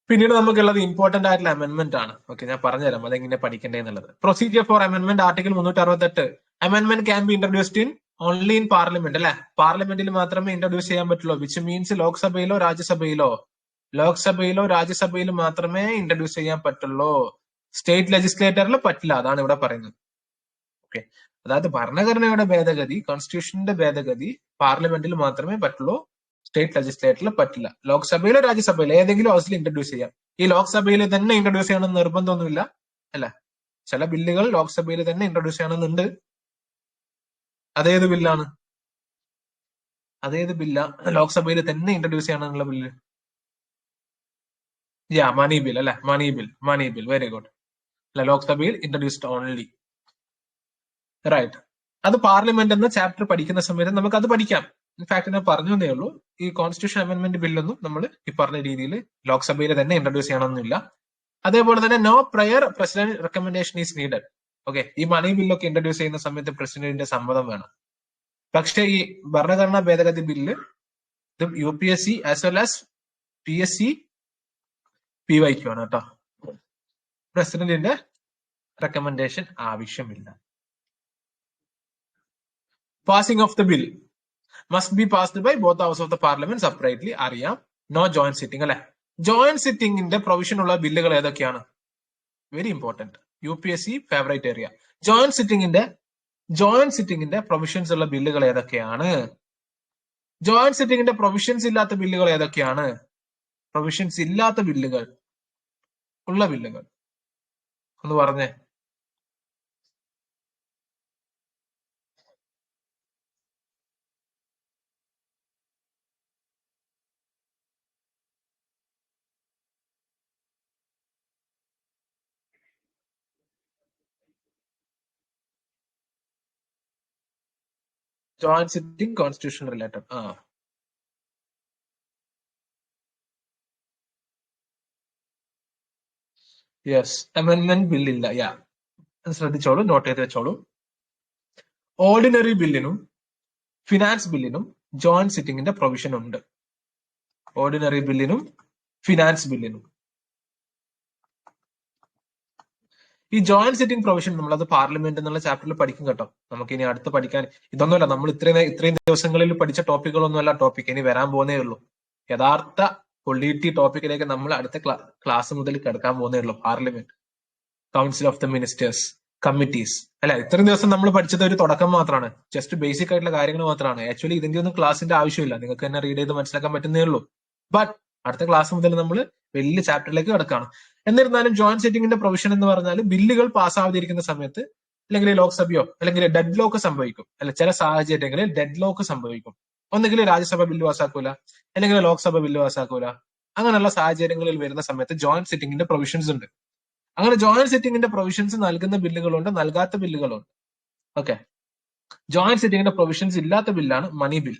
പിന്നീട് നമുക്കുള്ളത് ഇമ്പോർട്ടന്റ് ആയിട്ടുള്ള അമെന്റ്മെന്റ് ആണ്. ഓക്കെ, ഞാൻ പറഞ്ഞുതരാം അതെങ്ങനെ പഠിക്കേണ്ടതെന്നുള്ളത്. Procedure for amendment article 368. Amendment can be introduced in only in parliament അല്ലെ. പാർലമെന്റിൽ മാത്രമേ ഇൻട്രൊഡ്യൂസ് ചെയ്യാൻ പറ്റുള്ളൂ. വിച്ച് മീൻസ് ലോക്സഭയിലോ രാജ്യസഭയിലോ മാത്രമേ ഇൻട്രൊഡ്യൂസ് ചെയ്യാൻ പറ്റുള്ളൂ. സ്റ്റേറ്റ് ലെജിസ്ലേറ്ററിൽ പറ്റില്ല, അതാണ് ഇവിടെ പറയുന്നത്. ഓക്കെ, അതായത് ഭരണഘടനയുടെ ഭേദഗതി, കോൺസ്റ്റിറ്റ്യൂഷന്റെ ഭേദഗതി പാർലമെന്റിൽ മാത്രമേ പറ്റുള്ളൂ, സ്റ്റേറ്റ് ലെജിസ്ലേറ്ററിൽ പറ്റില്ല. ലോക്സഭയിലോ രാജ്യസഭയിലോ ഏതെങ്കിലും ഹൗസിൽ ഇൻട്രൊഡ്യൂസ് ചെയ്യാം. ഈ ലോക്സഭയിൽ തന്നെ ഇൻട്രൊഡ്യൂസ് ചെയ്യണമെന്ന് നിർബന്ധമൊന്നുമില്ല അല്ല. ചില ബില്ലുകൾ ലോക്സഭയിൽ തന്നെ ഇൻട്രൊഡ്യൂസ് ചെയ്യണമെന്നുണ്ട്. അതേത് ബില്ലാണ് ലോക്സഭയിൽ തന്നെ ഇൻട്രൊഡ്യൂസ് ചെയ്യണമെന്നുള്ള ബില്ല്? മണി ബിൽ അല്ലെ, മണി ബിൽ വെരി ഗുഡ് അല്ലെ. ലോക്സഭയിൽ ഇൻട്രൊഡ്യൂസ്ഡ് ഓൺലി, റൈറ്റ്. അത് പാർലമെന്റ് എന്ന ചാപ്റ്റർ പഠിക്കുന്ന സമയത്ത് നമുക്ക് അത് പഠിക്കാം. ഇൻഫാക്ട് ഞാൻ പറഞ്ഞു തന്നേ ഉള്ളൂ, ഈ കോൺസ്റ്റിറ്റ്യൂഷൻ അമെന്റ്മെന്റ് ബില്ലൊന്നും നമ്മൾ ഈ പറഞ്ഞ രീതിയിൽ ലോക്സഭയിൽ തന്നെ ഇൻട്രൊഡ്യൂസ് ചെയ്യണമെന്നില്ല. അതേപോലെ തന്നെ no prior president recommendation is needed. Okay, ഈ മണി ബില്ലൊക്കെ ഇൻട്രൊഡ്യൂസ് ചെയ്യുന്ന സമയത്ത് പ്രസിഡന്റിന്റെ സമ്മതം വേണം. പക്ഷെ ഈ ഭരണഘടനാ ഭേദഗതി ബില്ല് ഇത് UPSC as well as PSC PYQ ആണ് കേട്ടോ. പ്രസിഡന്റിന്റെ റെക്കമെൻഡേഷൻ ആവശ്യമില്ല. Passing of the bill must be passed by both houses of the parliament separately. അറിയാം. നോ ജോയിന്റ് സിറ്റിംഗ് അല്ലെ. ജോയിന്റ് സിറ്റിംഗിന്റെ പ്രൊവിഷൻ ഉള്ള ബില്ലുകൾ ഏതൊക്കെയാണ്? Very important, UPSC favourite area. Joint സിറ്റിംഗിന്റെ പ്രൊവിഷൻസ് ഉള്ള ബില്ലുകൾ ഏതൊക്കെയാണ്? ജോയിന്റ് സിറ്റിംഗിന്റെ പ്രൊവിഷൻസ് ഇല്ലാത്ത ബില്ലുകൾ ഏതൊക്കെയാണ്? പ്രൊവിഷൻസ് ഇല്ലാത്ത ബില്ലുകൾ ഉള്ള ബില്ലുകൾ ഒന്ന് പറഞ്ഞേ. Joint sitting constitution related. Yes, amendment ബില്ലില്ല. ശ്രദ്ധിച്ചോളൂ, നോട്ട് ചെയ്ത് വെച്ചോളൂ. ഓർഡിനറി ബില്ലിനും ഫിനാൻസ് ബില്ലിനും ജോയിന്റ് സിറ്റിംഗിന്റെ പ്രൊവിഷൻ ഉണ്ട്. ഓർഡിനറി ബില്ലിനും ഫിനാൻസ് ബില്ലിനും. ഈ ജോയിന്റ് സിറ്റിംഗ് പ്രൊവിഷൻ നമ്മളത് പാർലമെന്റ് എന്നുള്ള ചാപ്റ്ററിൽ പഠിക്കും കേട്ടോ. നമുക്ക് ഇനി അടുത്ത് പഠിക്കാൻ ഇതൊന്നുമല്ല, നമ്മൾ ഇത്രയും ദിവസങ്ങളിൽ പഠിച്ച ടോപ്പിക്കുകളൊന്നുമല്ല ടോപ്പിക്, ഇനി വരാൻ പോകുന്നേ ഉള്ളൂ. യഥാർത്ഥ പൊളിറ്റി ടോപ്പിക്കിലേക്ക് നമ്മൾ അടുത്ത ക്ലാസ് മുതൽ കിടക്കാൻ പോകുന്നേ ഉള്ളൂ. Parliament, council of the ministers, committees അല്ലെ. ഇത്രയും ദിവസം നമ്മൾ പഠിച്ചത് ഒരു തുടക്കം മാത്രമാണ്, ജസ്റ്റ് ബേസിക് ആയിട്ടുള്ള കാര്യങ്ങൾ മാത്രമാണ്. ആക്ച്വലി ഇതിന്റെ ഒന്നും ക്ലാസിന്റെ ആവശ്യമില്ല, നിങ്ങൾക്ക് തന്നെ റീഡ് ചെയ്ത് മനസ്സിലാക്കാൻ പറ്റുന്നേ ഉള്ളൂ. ബട്ട് അടുത്ത ക്ലാസ് മുതൽ നമ്മൾ വലിയ ചാപ്റ്ററിലേക്ക് കിടക്കാണ്. എന്നിരുന്നാലും ജോയിന്റ് സിറ്റിംഗിന്റെ പ്രൊവിഷൻ എന്ന് പറഞ്ഞാൽ ബില്ലുകൾ പാസ്സാവാതിരിക്കുന്ന സമയത്ത് അല്ലെങ്കിൽ ലോക്സഭയോ അല്ലെങ്കിൽ ഡെഡ് ലോക്ക് സംഭവിക്കും അല്ലെ. ചില സാഹചര്യങ്ങളിൽ ഡെഡ് ലോക്ക് സംഭവിക്കും. ഒന്നുകിൽ രാജ്യസഭ ബില്ല് പാസ്സാക്കൂല, അല്ലെങ്കിൽ ലോക്സഭ ബില്ല് പാസ്സാക്കൂല. അങ്ങനെയുള്ള സാഹചര്യങ്ങളിൽ വരുന്ന സമയത്ത് ജോയിന്റ് സിറ്റിംഗിന്റെ പ്രൊവിഷൻസ് ഉണ്ട്. അങ്ങനെ ജോയിന്റ് സിറ്റിംഗിന്റെ പ്രൊവിഷൻസ് നൽകുന്ന ബില്ലുകളുണ്ട്, നൽകാത്ത ബില്ലുകളുണ്ട്. ഓക്കെ, ജോയിന്റ് സിറ്റിംഗിന്റെ പ്രൊവിഷൻസ് ഇല്ലാത്ത ബില്ലാണ് മണി ബിൽ.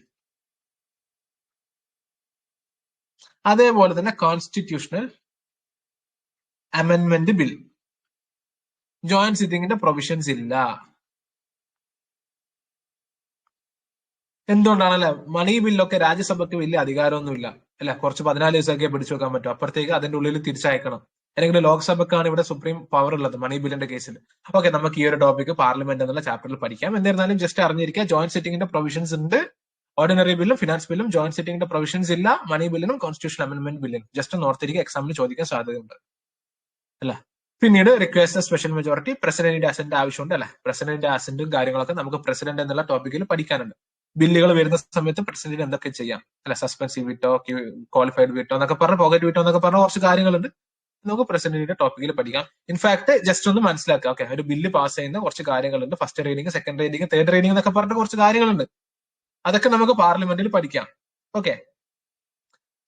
അതേപോലെ തന്നെ കോൺസ്റ്റിറ്റ്യൂഷണൽ അമെൻമെന്റ് ബിൽ, ജോയിന്റ് സിറ്റിംഗിന്റെ പ്രൊവിഷൻസ് ഇല്ല. എന്തുകൊണ്ടാണല്ലേ? മണി ബില്ലൊക്കെ രാജ്യസഭയ്ക്ക് വലിയ അധികാരമൊന്നുമില്ല അല്ലെ, കുറച്ച് 14 ദിവസമൊക്കെ പിടിച്ചു വെക്കാൻ പറ്റും, അപ്പുറത്തേക്ക് അതിന്റെ ഉള്ളിൽ തിരിച്ചയക്കണം. അല്ലെങ്കിൽ ലോക്സഭക്കാണ് ഇവിടെ സുപ്രീം പവർ ഉള്ളത് മണി ബില്ലിന്റെ കേസിൽ. ഓക്കെ, നമുക്ക് ഈ ഒരു ടോപ്പിക് പാർലമെന്റ് എന്നുള്ള ചാപ്റ്ററിൽ പഠിക്കാം. എന്നിരുന്നാലും ജസ്റ്റ് അറിഞ്ഞിരിക്കുക, ജോയിന്റ് സിറ്റിംഗിന്റെ പ്രൊവിഷൻസ് ഉണ്ട് ഓർഡിനറി ബില്ലും ഫിനാൻസ് ബില്ലും, ജോയിന്റ് സിറ്റിംഗിന്റെ പ്രൊവിഷൻസ് ഇല്ല മണി ബില്ലിനും കോൺസ്റ്റിറ്റ്യൂഷൻ അമെന്റ്മെന്റ് ബില്ലിനും. ജസ്റ്റ് ഓർത്തിരിക്കുക, എക്സാമിന് ചോദിക്കാൻ സാധ്യതയുണ്ട് അല്ല. പിന്നീട് റിക്വസ്റ്റ് സ്പെഷ്യൽ മെജോറിറ്റി, പ്രസിഡന്റിന്റെ അസന്റ് ആവശ്യമുണ്ട് അല്ലെ. പ്രസിഡന്റിന്റെ അസന്റും കാര്യങ്ങളൊക്കെ നമുക്ക് പ്രസിഡന്റ് എന്നുള്ള ടോപ്പിക്കിൽ പഠിക്കാനുണ്ട്. ബില്ലുകൾ വരുന്ന സമയത്ത് പ്രസിഡന്റ് എന്തൊക്കെ ചെയ്യാം അല്ലെ, സസ്പെൻസീവ് വീറ്റോ, ക്വാളിഫൈഡ് വീറ്റോ എന്നൊക്കെ പറഞ്ഞ, പോക്കറ്റ് വീറ്റോ എന്നൊക്കെ പറഞ്ഞ കുറച്ച് കാര്യങ്ങളുണ്ട്, നമുക്ക് പ്രസിഡന്റിന്റെ ടോപ്പിക്കിൽ പഠിക്കാം. ഇൻഫാക്ട് ജസ്റ്റ് ഒന്ന് മനസ്സിലാക്കുക, ഓക്കെ, ഒരു ബില്ല് പാസ് ചെയ്യുന്ന കുറച്ച് കാര്യങ്ങളുണ്ട്, first reading, second reading, third reading എന്നൊക്കെ പറഞ്ഞ കുറച്ച് കാര്യങ്ങളുണ്ട്, അതൊക്കെ നമുക്ക് പാർലമെന്റിൽ പഠിക്കാം. Okay,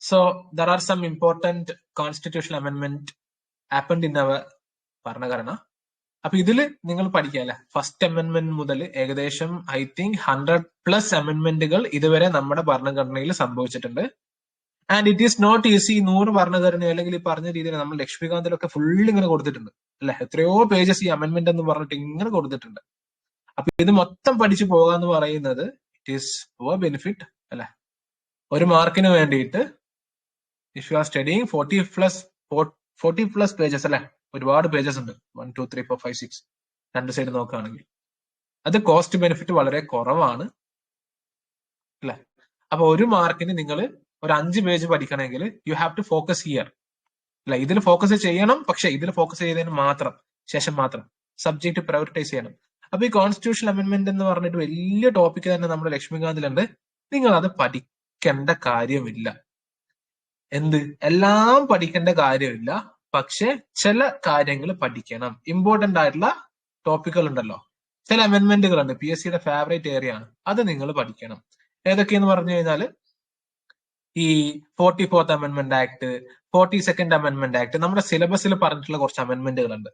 so there are some important constitutional amendment happened in our ഭരണഘടന. അപ്പൊ ഇതില് നിങ്ങൾ പഠിക്കുക അല്ലെ, ഫസ്റ്റ് അമെന്റ്മെന്റ് മുതൽ ഏകദേശം ഐ തിങ്ക് 100+ അമെന്റ്മെന്റുകൾ ഇതുവരെ നമ്മുടെ ഭരണഘടനയിൽ സംഭവിച്ചിട്ടുണ്ട്. And it is not easy. 100 ഭരണഘടന അല്ലെങ്കിൽ ഈ പറഞ്ഞ രീതിയിൽ നമ്മൾ ലക്ഷ്മികാന്തിലൊക്കെ ഫുൾ ഇങ്ങനെ കൊടുത്തിട്ടുണ്ട് അല്ലെ, എത്രയോ പേജസ് ഈ അമെന്റ്മെന്റ് എന്ന് പറഞ്ഞിട്ട് ഇങ്ങനെ കൊടുത്തിട്ടുണ്ട്. അപ്പൊ ഇത് മൊത്തം പഠിച്ചു പോകാന്ന് പറയുന്നത് ഇറ്റ് ഈസ് ഫോർ ബെനിഫിറ്റ് അല്ലെ. ഒരു മാർക്കിന് വേണ്ടിയിട്ട് if you are studying 40+ pages അല്ലെ, ഒരുപാട് പേജസ് ഉണ്ട്, 1 2 3 4 5 6 രണ്ട് സൈഡ് നോക്കുകയാണെങ്കിൽ അത് കോസ്റ്റ് ബെനിഫിറ്റ് വളരെ കുറവാണ് അല്ലെ. അപ്പൊ ഒരു മാർക്കിന് നിങ്ങൾ ഒരു 5 പേജ് പഠിക്കണമെങ്കിൽ you have to focus here അല്ലെ. ഇതിൽ ഫോക്കസ് ചെയ്യണം, പക്ഷെ ഇതിൽ ഫോക്കസ് ചെയ്തതിന് ശേഷം മാത്രം സബ്ജക്ട് പ്രയോറിറ്റൈസ് ചെയ്യണം. അപ്പൊ ഈ കോൺസ്റ്റിറ്റ്യൂഷണൽ അമെന്റ്മെന്റ് എന്ന് പറഞ്ഞിട്ട് വലിയ ടോപ്പിക് തന്നെ നമ്മുടെ ലക്ഷ്മികാന്തിലുണ്ട്. നിങ്ങൾ അത് പഠിക്കേണ്ട കാര്യമില്ല. എല്ലാം പഠിക്കേണ്ട കാര്യമില്ല, പക്ഷെ ചില കാര്യങ്ങൾ പഠിക്കണം. ഇമ്പോർട്ടന്റ് ആയിട്ടുള്ള ടോപ്പിക്കുകൾ ഉണ്ടല്ലോ, ചില അമെന്റ്മെന്റുകൾ ഉണ്ട്, PSC യുടെ ഫേവറേറ്റ് ഏരിയ ആണ്, അത് നിങ്ങൾ പഠിക്കണം. ഏതൊക്കെയെന്ന് പറഞ്ഞു കഴിഞ്ഞാൽ ഈ 44th amendment act, 42nd amendment act, നമ്മുടെ സിലബസിൽ പറഞ്ഞിട്ടുള്ള കുറച്ച് അമെന്റ്മെന്റുകൾ ഉണ്ട്.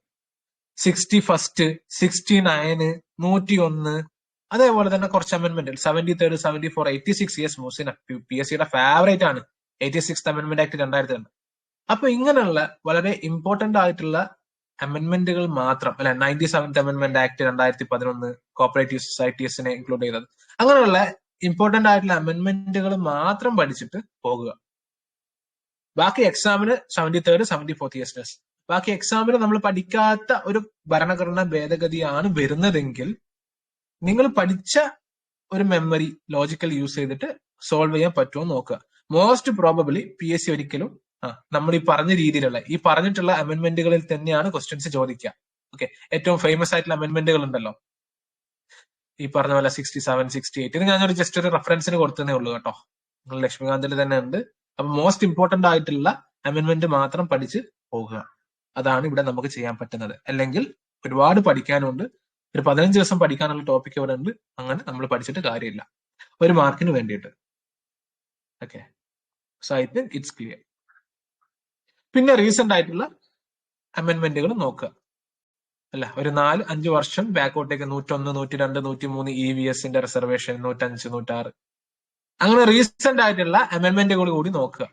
61, 69, 101, അതേപോലെ തന്നെ കുറച്ച് അമെന്റ്മെന്റ് 73, 74, 86. യെസ് മൂസിന, PSC യുടെ ഫേവറേറ്റ് ആണ് 86th അമെന്റ്മെന്റ് ആക്ട് 2002. അപ്പൊ ഇങ്ങനെയുള്ള വളരെ ഇമ്പോർട്ടന്റ് ആയിട്ടുള്ള അമെന്റ്മെന്റുകൾ മാത്രം അല്ലെ, 97th അമെന്റ്മെന്റ് ആക്ട് 2011 കോപ്പറേറ്റീവ് സൊസൈറ്റീസിനെ ഇൻക്ലൂഡ് ചെയ്തത്, അങ്ങനെയുള്ള ഇമ്പോർട്ടന്റ് ആയിട്ടുള്ള അമെന്റ്മെന്റുകൾ മാത്രം പഠിച്ചിട്ട് പോകുക. ബാക്കി എക്സാമിന് 73rd 74th ഇയേഴ്സ്, ബാക്കി എക്സാമിന് നമ്മൾ പഠിക്കാത്ത ഒരു ഭരണഘടനാ ഭേദഗതിയാണ് വരുന്നതെങ്കിൽ നിങ്ങൾ പഠിച്ച ഒരു മെമ്മറി ലോജിക്കൽ യൂസ് ചെയ്തിട്ട് സോൾവ് ചെയ്യാൻ പറ്റുമോ നോക്കുക. മോസ്റ്റ് പ്രോബബിളി PSC ഒരിക്കലും നമ്മൾ ഈ പറഞ്ഞ രീതിയിലുള്ള ഈ പറഞ്ഞിട്ടുള്ള അമെന്റ്മെന്റുകളിൽ തന്നെയാണ് ക്വസ്റ്റ്യൻസ് ചോദിക്കുക. ഓക്കെ, ഏറ്റവും ഫേമസ് ആയിട്ടുള്ള അമെന്റ്മെന്റുകൾ ഉണ്ടല്ലോ, ഈ പറഞ്ഞ പോലെ 67, 68, ഇത് ഞാനൊരു ജസ്റ്റ് ഒരു റെഫറൻസിന് കൊടുത്തതേ ഉള്ളൂ കേട്ടോ, നിങ്ങൾ ലക്ഷ്മികാന്തിൽ തന്നെ ഉണ്ട്. അപ്പൊ മോസ്റ്റ് ഇമ്പോർട്ടന്റ് ആയിട്ടുള്ള അമെന്റ്മെന്റ് മാത്രം പഠിച്ച് പോകുക, അതാണ് ഇവിടെ നമുക്ക് ചെയ്യാൻ പറ്റുന്നത്. അല്ലെങ്കിൽ ഒരുപാട് പഠിക്കാനുണ്ട്, ഒരു 15 ദിവസം പഠിക്കാനുള്ള ടോപ്പിക് ഇവിടെ ഉണ്ട്, അങ്ങനെ നമ്മൾ പഠിച്ചിട്ട് കാര്യമില്ല ഒരു മാർക്കിന് വേണ്ടിയിട്ട്. Okay, so I think it's clear. പിന്നെ റീസെന്റ് ആയിട്ടുള്ള അമെന്റ്മെന്റുകൾ നോക്കുക അല്ല, ഒരു 4-5 വർഷം ബാക്കോട്ടേക്ക് 101, 102, 103 EVSന്റെ റിസർവേഷൻ, 105, 106, അങ്ങനെ റീസെന്റ് ആയിട്ടുള്ള അമെന്റ്മെന്റുകൾ കൂടി നോക്കുക.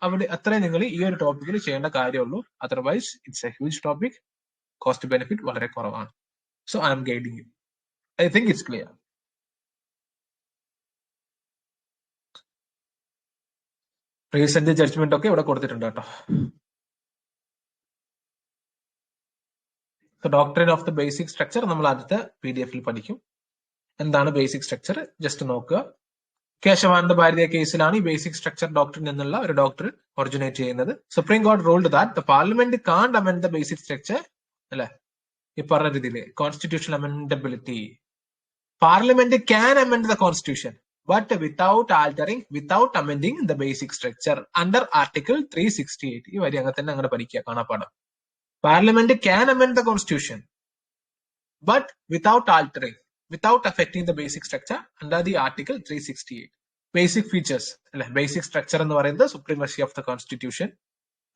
അവിടെ അത്രേ നിങ്ങൾ ഈ ഒരു ടോപ്പിക്കിൽ ചെയ്യേണ്ട കാര്യമുള്ളൂ. Otherwise it's a huge topic, cost benefit വളരെ കുറവാണ്. So I'm guiding you. I think it's clear. Recent judgement ഒക്കെ ഇവിടെ കൊടുത്തിട്ടുണ്ട് കേട്ടോ. Doctrine of the basic structure നമ്മൾ ആദ്യത്തെ PDF-ൽ പഠിക്കും. എന്താണ് ബേസിക് സ്ട്രക്ചർ ജസ്റ്റ് നോക്കുക. കേശവാനന്ദ ഭാരതിയ കേസിലാണ് ഈ ബേസിക് സ്ട്രക്ചർ ഡോക്ട്രിൻ എന്നുള്ള ഒരു ഡോക്ടർ ഒറിജിനേറ്റ് ചെയ്യുന്നത്. സുപ്രീം കോടതി ruled that the parliament can't amend the basic structure അല്ലെ, ഈ പറഞ്ഞ രീതിയിൽ constitutional amendability. Parliament can amend the constitution but without amending the basic structure under Article 368. ഈ വരി അങ്ങനെ തന്നെ അങ്ങനെ പഠിക്കുക, കാണാപ്പാടം. Parliament can amend the constitution but without affecting the basic structure under the Article 368. Basic features അല്ലെ, basic structure എന്ന് പറയുന്നത് supremacy of the constitution,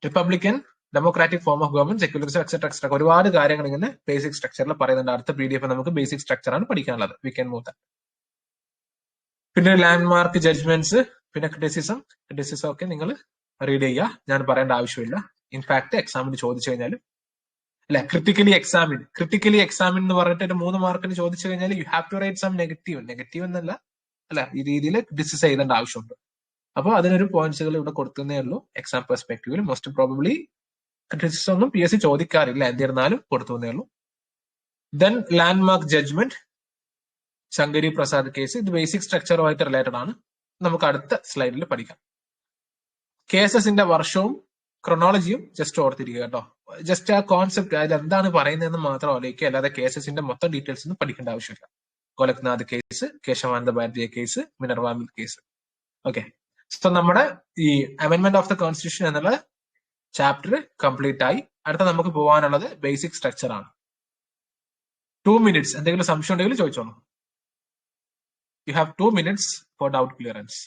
republican democratic form of government, secularism etcetera ഒരുപാട് കാര്യങ്ങൾ ഇങ്ങനെ ബേസിക് സ്ട്രക്ചറിൽ പറയുന്നുണ്ട്. അടുത്ത PDF നമുക്ക് ബേസിക് സ്ട്രക്ചർ ആണ് പഠിക്കാനുള്ളത്. We can move that. പിന്നെ ലാൻഡ്മാർക്ക് ജഡ്ജ്മെന്റ്സ്, പിന്നെ ക്രിറ്റിസിസം ഒക്കെ നിങ്ങൾ റീഡ് ചെയ്യുക, ഞാൻ പറയേണ്ട ആവശ്യമില്ല. ഇൻഫാക്ട് എക്സാമിന് ചോദിച്ചു കഴിഞ്ഞാൽ അല്ലെ, ക്രിട്ടിക്കലി എക്സാമിൻ എന്ന് പറഞ്ഞിട്ട് ഒരു 3 മാർക്കിന് ചോദിച്ചു കഴിഞ്ഞാൽ you have to write some negative എന്നല്ല അല്ലെ, ഈ രീതിയിൽ ഡിസ്കസ് ചെയ്യേണ്ട ആവശ്യമുണ്ട്. അപ്പോൾ അതിനൊരു പോയിന്റ്സുകൾ ഇവിടെ കൊടുക്കുന്നേ ഉള്ളൂ. എക്സാം പെർസ്പെക്ടീവിൽ മോസ്റ്റ് പ്രോബബ്ലി ക്രിറ്റിസിസം ഒന്നും PSC ചോദിക്കാറില്ല, എന്നിരുന്നാലും കൊടുത്തുവന്നേ ഉള്ളൂ. Then landmark judgement, Shankari Prasad case, ഇത് ബേസിക് സ്ട്രക്ചറുമായിട്ട് റിലേറ്റഡ് ആണ്. നമുക്ക് അടുത്ത സ്ലൈഡിൽ പഠിക്കാം. കേസസിന്റെ വർഷവും ക്രൊണോളജിയും ജസ്റ്റ് ഓർത്തിരിക്കുക കേട്ടോ. ജസ്റ്റ് ആ കോൺസെപ്റ്റ്, അതിൽ എന്താണ് പറയുന്നതെന്ന് മാത്രം ആലോചിക്കുക, അല്ലാതെ കേസസിന്റെ മൊത്തം ഡീറ്റെയിൽസ് ഒന്നും പഠിക്കേണ്ട ആവശ്യമില്ല. Golaknath case, Kesavananda Bharatiya case, Minerva mill case. Okay, so നമ്മുടെ ഈ അമെന്റ്മെന്റ് ഓഫ് ദ കോൺസ്റ്റിറ്റ്യൂഷൻ എന്നുള്ള ചാപ്റ്റർ കംപ്ലീറ്റ് ആയി. അടുത്ത നമുക്ക് പോകാനുള്ളത് ബേസിക് സ്ട്രക്ചർ ആണ്. 2 minutes, എന്തെങ്കിലും സംശയം ഉണ്ടെങ്കിൽ ചോദിച്ചോളൂ. You have 2 minutes for doubt clearance.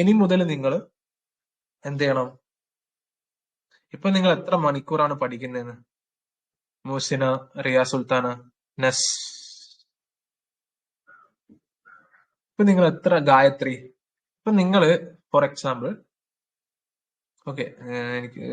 ഇനി മുതൽ നിങ്ങൾ എന്ത് ചെയ്യണം? ഇപ്പൊ നിങ്ങൾ എത്ര മണിക്കൂറാണ് പഠിക്കുന്നതെന്ന്? മൂസിന, റിയ സുൽത്താന, നസ്, ഇപ്പൊ നിങ്ങൾ എത്ര? ഗായത്രി, ഇപ്പൊ നിങ്ങൾ ഫോർ എക്സാമ്പിൾ, ഓക്കെ, എനിക്ക്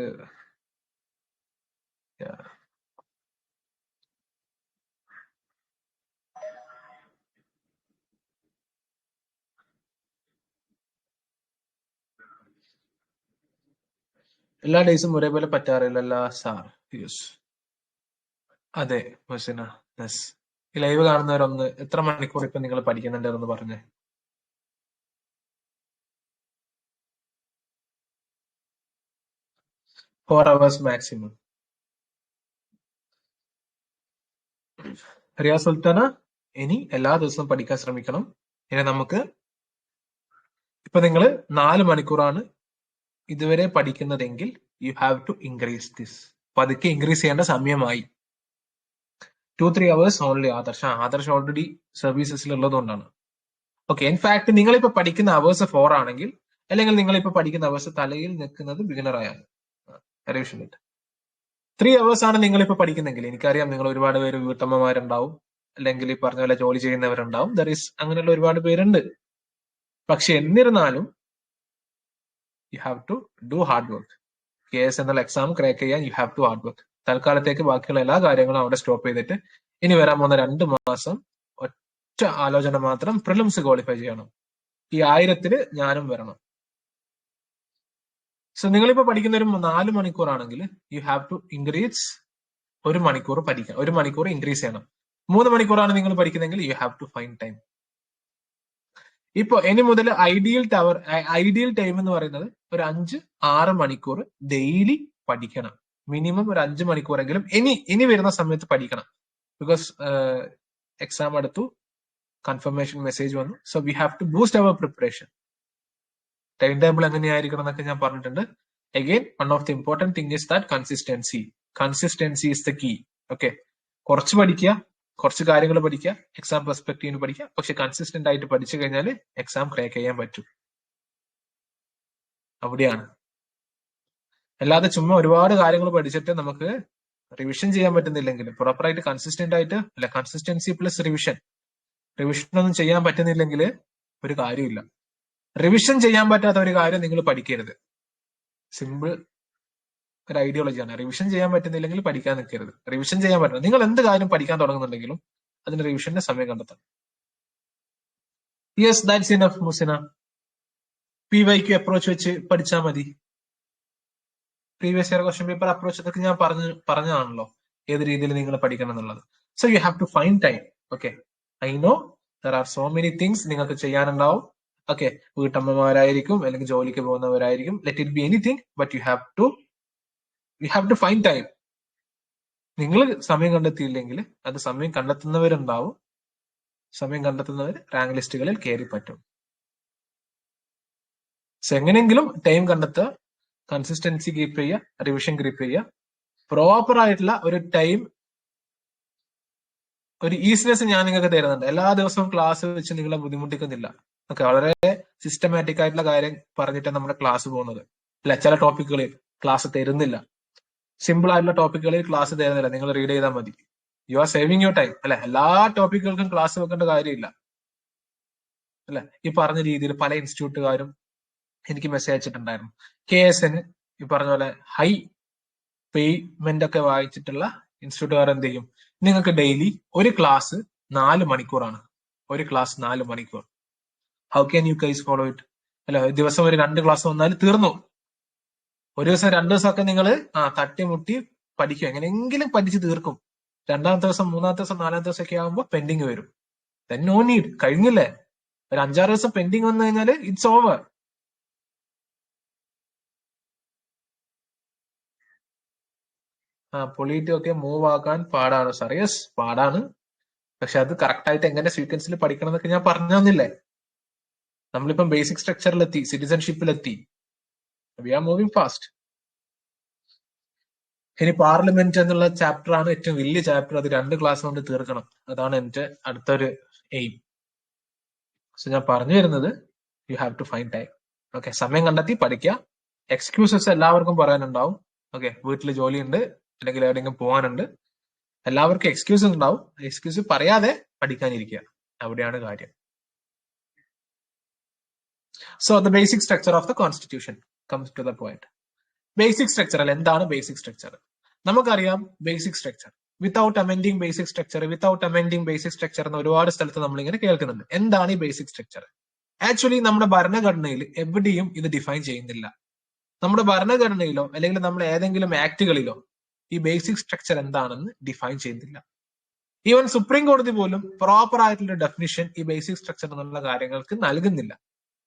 എല്ലാ ഡേയ്സും ഒരേപോലെ പറ്റാറില്ലല്ലോ സാർ. യെസ്, അതെ മുസിന, നസ്. ഈ ലൈവ് കാണുന്നവരൊന്ന് എത്ര മണിക്കൂർ ഇപ്പൊ നിങ്ങൾ പഠിക്കുന്നുണ്ടെന്ന് പറഞ്ഞേ. 4 hours മാക്സിമം. റിയ സുൽത്താന, ഇനി എല്ലാ ദിവസവും പഠിക്കാൻ ശ്രമിക്കണം. ഇനി നമുക്ക് ഇപ്പൊ നിങ്ങൾ 4 മണിക്കൂറാണ് ഇതുവരെ പഠിക്കുന്നതെങ്കിൽ you have to increase this. പതുക്കെ ഇൻക്രീസ് ചെയ്യേണ്ട സമയമായി. 2-3 hours ഓൺലി. ആദർശ് ഓൾറെഡി സർവീസസിൽ ഉള്ളതുകൊണ്ടാണ്. ഓക്കെ, ഇൻഫാക്ട് നിങ്ങളിപ്പോ പഠിക്കുന്ന അവേഴ്സ് 4 ആണെങ്കിൽ, അല്ലെങ്കിൽ നിങ്ങളിപ്പോ പഠിക്കുന്ന അവേഴ്സ് തലയിൽ നിൽക്കുന്നത് ബിഗിനർ ആയാണ്. റിവിഷൻ 3 hours ആണ് നിങ്ങളിപ്പോ പഠിക്കുന്നെങ്കിൽ, എനിക്കറിയാം നിങ്ങൾ ഒരുപാട് പേര് വീട്ടമ്മമാരുണ്ടാവും, അല്ലെങ്കിൽ ഈ പറഞ്ഞ പോലെ ജോലി ചെയ്യുന്നവരുണ്ടാവും, അങ്ങനെയുള്ള ഒരുപാട് പേരുണ്ട്. പക്ഷെ എന്നിരുന്നാലും you have to do hard work. KS എന്നുള്ള എക്സാം ക്രാക്ക് ചെയ്യാൻ you have to hard work. തൽക്കാലത്തേക്ക് ബാക്കിയുള്ള എല്ലാ കാര്യങ്ങളും അവിടെ സ്റ്റോപ്പ് ചെയ്തിട്ട് ഇനി വരാൻ പോകുന്ന 2 മാസം ഒറ്റ ആലോചന മാത്രം, പ്രിലിംസ് ക്വാളിഫൈ ചെയ്യണം. ഈ 1000-ൽ ഞാനും വരണം. സോ നിങ്ങളിപ്പോ പഠിക്കുന്ന ഒരു 4 മണിക്കൂറാണെങ്കിൽ യു ഹാവ് ടു ഇൻക്രീസ് 1 മണിക്കൂർ പഠിക്കാം, 1 മണിക്കൂർ ഇൻക്രീസ് ചെയ്യണം. 3 മണിക്കൂറാണ് നിങ്ങൾ പഠിക്കുന്നെങ്കിൽ you have to find time. ഇപ്പൊ ഇനി മുതൽ ഐഡിയൽ ടൈം എന്ന് പറയുന്നത് ഒരു 5-6 മണിക്കൂർ ഡെയിലി പഠിക്കണം. മിനിമം ഒരു 5 മണിക്കൂറെങ്കിലും ഇനി വരുന്ന സമയത്ത് പഠിക്കണം. ബിക്കോസ് എക്സാം അടുത്തു, കൺഫർമേഷൻ മെസ്സേജ് വന്നു. So we have to boost our preparation. Time table എങ്ങനെയായിരിക്കണം എന്നൊക്കെ ഞാൻ പറഞ്ഞിട്ടുണ്ട്. Again, one of the important thing is that consistency is the key. Okay, കുറച്ച് പഠിക്കുക, കുറച്ച് കാര്യങ്ങൾ പഠിക്കുക, എക്സാം പെർസ്പെക്റ്റീവിന് പഠിക്കുക. പക്ഷെ കൺസിസ്റ്റന്റ് ആയിട്ട് പഠിച്ചു കഴിഞ്ഞാൽ എക്സാം ക്രാക്ക് ചെയ്യാൻ പറ്റും. അവിടെയാണ്. അല്ലാതെ ചുമ്മാ ഒരുപാട് കാര്യങ്ങൾ പഠിച്ചിട്ട് നമുക്ക് റിവിഷൻ ചെയ്യാൻ പറ്റുന്നില്ലെങ്കിൽ, പ്രോപ്പറായിട്ട് കൺസിസ്റ്റന്റ് ആയിട്ട് അല്ല, കൺസിസ്റ്റൻസി പ്ലസ് റിവിഷൻ ഒന്നും ചെയ്യാൻ പറ്റുന്നില്ലെങ്കിൽ ഒരു കാര്യമില്ല. റിവിഷൻ ചെയ്യാൻ പറ്റാത്ത ഒരു കാര്യം നിങ്ങൾ പഠിക്കരുത്. സിമ്പിൾ ഒരു ഐഡിയോളജിയാണ്. റിവിഷൻ ചെയ്യാൻ പറ്റുന്നില്ലെങ്കിൽ പഠിക്കാൻ നിൽക്കരുത്. റിവിഷൻ ചെയ്യാൻ പറ്റണം. നിങ്ങൾ എന്ത് കാര്യം പഠിക്കാൻ തുടങ്ങുന്നുണ്ടെങ്കിലും അതിന് റിവിഷന്റെ സമയം കണ്ടെത്തണം. യെസ്, ദാറ്റ്സ് ഇനഫ് മുസിന. PYQ അപ്രോച്ച് വെച്ച് പഠിച്ചാൽ മതി. Previous year question paper approach ഇതൊക്കെ ഞാൻ പറഞ്ഞതാണല്ലോ ഏത് രീതിയിൽ നിങ്ങൾ പഠിക്കണം എന്നുള്ളത്. So you have to find time. Okay, I know there are so many things നിങ്ങൾക്ക് ചെയ്യാനുണ്ടാവും. ഓക്കെ, വീട്ടമ്മമാരായിരിക്കും, അല്ലെങ്കിൽ ജോലിക്ക് പോകുന്നവരായിരിക്കും, let it be anything, but you have to find time. നിങ്ങൾ സമയം കണ്ടെത്തിയില്ലെങ്കിൽ അത് സമയം കണ്ടെത്തുന്നവരുണ്ടാവും. സമയം കണ്ടെത്തുന്നവർ റാങ്ക് ലിസ്റ്റുകളിൽ കയറി പറ്റും. സോ എങ്ങനെയെങ്കിലും ടൈം കണ്ടെത്തുക, കൺസിസ്റ്റൻസി കീപ്പ് ചെയ്യുക, റിവിഷൻ കീപ്പ് ചെയ്യുക. പ്രോപ്പർ ആയിട്ടുള്ള ഒരു ടൈം, ഒരു ഈസിനെസ് ഞാൻ നിങ്ങൾക്ക് തരുന്നുണ്ട്. എല്ലാ ദിവസവും ക്ലാസ് വെച്ച് നിങ്ങളെ ബുദ്ധിമുട്ടിക്കുന്നില്ല. ഓക്കെ, വളരെ സിസ്റ്റമാറ്റിക് ആയിട്ടുള്ള കാര്യം പറഞ്ഞിട്ടാണ് നമ്മുടെ ക്ലാസ് പോകുന്നത്. അല്ലെ, ചില ടോപ്പിക്കുകളിൽ ക്ലാസ് തരുന്നില്ല. സിമ്പിൾ ആയിട്ടുള്ള ടോപ്പിക്കുകളിൽ ക്ലാസ് തരുന്നില്ല, നിങ്ങൾ റീഡ് ചെയ്താൽ മതി. You are saving your time. അല്ലെ, എല്ലാ ടോപ്പിക്കുകൾക്കും ക്ലാസ് വെക്കേണ്ട കാര്യമില്ല. അല്ലെ, ഈ പറഞ്ഞ രീതിയിൽ പല ഇൻസ്റ്റിറ്റ്യൂട്ടുകാരും എനിക്ക് മെസ്സേജ് അയച്ചിട്ടുണ്ടായിരുന്നു. KSN ഈ പറഞ്ഞ പോലെ ഹൈ പേയ്മെന്റ് ഒക്കെ വായിച്ചിട്ടുള്ള ഇൻസ്റ്റിറ്റ്യൂട്ടുകാർ എന്ത് ചെയ്യും, നിങ്ങൾക്ക് ഡെയിലി ഒരു ക്ലാസ് 4 മണിക്കൂറാണ്. ഒരു ക്ലാസ് 4 മണിക്കൂർ. How can you guys follow it? അല്ല, ദിവസം ഒരു 2 ക്ലാസ് വന്നാൽ തീർന്നു. ഒരു ദിവസം 2 ദിവസമൊക്കെ നിങ്ങൾ തട്ടിമുട്ടി പഠിക്കും, എങ്ങനെയെങ്കിലും പഠിച്ച് തീർക്കും. 2-ാമത്തെ ദിവസം 3-ാമത്തെ ദിവസം 4-ാമത്തെ ദിവസം ഒക്കെ ആകുമ്പോൾ പെൻഡിങ് വരും. ദെൻ നോ നീഡ്, കഴിഞ്ഞില്ലേ. ഒരു 5-6 ദിവസം പെൻഡിങ് വന്നു കഴിഞ്ഞാൽ ഇറ്റ്സ് ഓവർ. പൊളിറ്റിക് ഒക്കെ മൂവ് ആക്കാൻ പാടാണ് സാർ. യെസ്, പാടാണ്. പക്ഷെ അത് കറക്റ്റ് ആയിട്ട് എങ്ങനെ സീക്വൻസിൽ പഠിക്കണം എന്നൊക്കെ ഞാൻ പറഞ്ഞു തന്നില്ലേ. നമ്മളിപ്പം ബേസിക് സ്ട്രക്ചറിലെത്തി, സിറ്റിസൺഷിപ്പിലെത്തി. We are moving fast. ഇനി പാർലമെന്റ് എന്നുള്ള ചാപ്റ്റർ ആണ് ഏറ്റവും വലിയ ചാപ്റ്റർ. അത് 2 ക്ലാസ് കൊണ്ട് തീർക്കണം. അതാണ് എന്റെ അടുത്തൊരു എയിം. സോ ഞാൻ പറഞ്ഞു വരുന്നത്, you have to find time. Okay, സമയം കണ്ടെത്തി പഠിക്കുക. എക്സ്ക്യൂസസ് എല്ലാവർക്കും പറയാനുണ്ടാവും. ഓക്കെ, വീട്ടിൽ ജോലിയുണ്ട്, അല്ലെങ്കിൽ എവിടെയെങ്കിലും പോകാനുണ്ട്, എല്ലാവർക്കും എക്സ്ക്യൂസ് ഉണ്ടാവും. എക്സ്ക്യൂസ് പറയാതെ പഠിക്കാനിരിക്കുക, അവിടെയാണ് കാര്യം. So the basic structure of the constitution comes to the point. Basic structure അല്ല, എന്താണ് ബേസിക് സ്ട്രക്ചർ? നമുക്കറിയാം basic structure. Without amending basic structure, without amending basic structure എന്ന് ഒരുപാട് സ്ഥലത്ത് നമ്മളിങ്ങനെ കേൾക്കുന്നുണ്ട്. എന്താണ് ഈ ബേസിക് സ്ട്രക്ചർ? ആക്ച്വലി നമ്മുടെ ഭരണഘടനയിൽ എവിടെയും ഇത് ഡിഫൈൻ ചെയ്യുന്നില്ല. നമ്മുടെ ഭരണഘടനയിലോ അല്ലെങ്കിൽ നമ്മൾ ഏതെങ്കിലും ആക്ടുകളിലോ ഈ ബേസിക് സ്ട്രക്ചർ എന്താണെന്ന് ഡിഫൈൻ ചെയ്യുന്നില്ല. ഈവൻ സുപ്രീം കോടതി പോലും പ്രോപ്പർ ആയിട്ടുള്ള ഡെഫിനിഷൻ ഈ ബേസിക് സ്ട്രക്ചർ എന്നുള്ള കാര്യങ്ങൾക്ക് നൽകുന്നില്ല.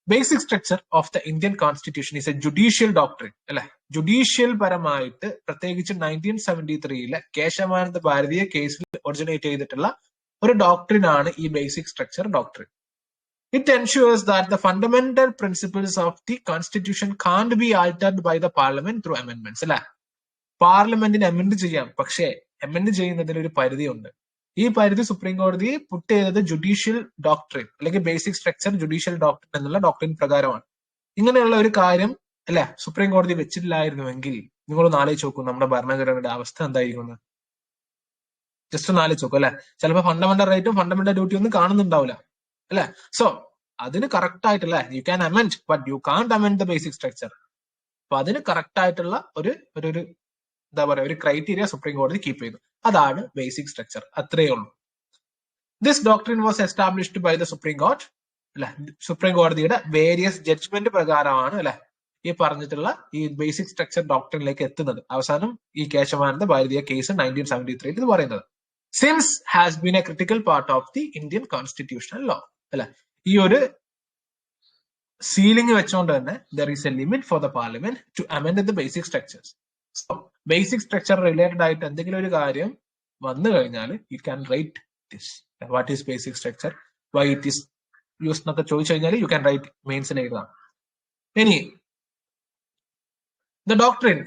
Basic structure of the Indian constitution is A judicial doctrine. അല്ലെ, ജുഡീഷ്യൽ പരമായിട്ട് പ്രത്യേകിച്ച് 1973 കേശവാനന്ദ ഭാരതീയ കേസിൽ ഒറിജിനേറ്റ് ചെയ്തിട്ടുള്ള ഒരു ഡോക്ട്രിൻ ആണ് ഈ basic structure doctrine. It ensures that the fundamental principles of the constitution can't be altered by the parliament through amendments. അല്ലെ, പാർലമെന്റിന് അമെൻഡ് ചെയ്യാം, പക്ഷേ അമെൻഡ് ചെയ്യുന്നതിന് ഒരു പരിധിയുണ്ട്. ഈ പരിധി സുപ്രീം കോടതി പുട്ട് ചെയ്തത് ജുഡീഷ്യൽ ഡോക്ട്രിൻ അല്ലെങ്കിൽ ബേസിക് സ്ട്രക്ചർ ജുഡീഷ്യൽ ഡോക്ട്രിൻ എന്നുള്ള ഡോക്ട്രിൻ പ്രകാരമാണ്. ഇങ്ങനെയുള്ള ഒരു കാര്യം അല്ലെ സുപ്രീം കോടതി വെച്ചിട്ടില്ലായിരുന്നുവെങ്കിൽ നിങ്ങളൊന്ന് ആലോചിച്ച് നോക്കൂ, നമ്മുടെ ഭരണഘടനയുടെ അവസ്ഥ എന്തായിരിക്കും. ജസ്റ്റ് ഒന്ന് ആലോചിച്ച് നോക്കൂ. അല്ലെ, ചിലപ്പോൾ ഫണ്ടമെന്റൽ റൈറ്റും ഫണ്ടമെന്റൽ ഡ്യൂട്ടിയും ഒന്നും കാണുന്നുണ്ടാവില്ല. അല്ലെ, സോ അതിന് കറക്റ്റ് ആയിട്ടുള്ള, you can amend but you can't amend the basic structure. അപ്പൊ അതിന് കറക്റ്റ് ആയിട്ടുള്ള ഒരു എന്താ പറയുക, ഒരു ക്രൈറ്റീരിയ സുപ്രീം കോടതി കീപ്പ് ചെയ്തു. അതാണ് ബേസിക് സ്ട്രക്ചർ. അത്രയേ ഉള്ളൂ. This doctrine was established by the supreme court. അല്ലെ, സുപ്രീം കോടതിയുടെ വേരിയസ് ജഡ്ജ്മെന്റ് പ്രകാരമാണ് അല്ലെ ഈ പറഞ്ഞിട്ടുള്ള ഈ ബേസിക് സ്ട്രക്ചർ ഡോക്ട്രിനിലേക്ക് എത്തുന്നത്. അവസാനം ഈ കേശവാനന്ദ ഭാരതീയ കേസ് 1973 ഇത് പറയുന്നത്. Since has been a critical part of the Indian constitutional law. അല്ലെ, ഈ ഒരു സീലിംഗ് വെച്ചുകൊണ്ട് തന്നെ there is a limit for the parliament to amend the basic structures. So basic structure related ആയിട്ട് എന്തെങ്കിലും ഒരു കാര്യം വന്നു കഴിഞ്ഞാൽ you can write this, what is basic structure, why it is use എന്നൊക്കെ ചോദിച്ചു കഴിഞ്ഞാൽ യു ക്യാൻ റൈറ്റ് മെയിൻസിൽ എഴുതാം. ഇനി the doctrine,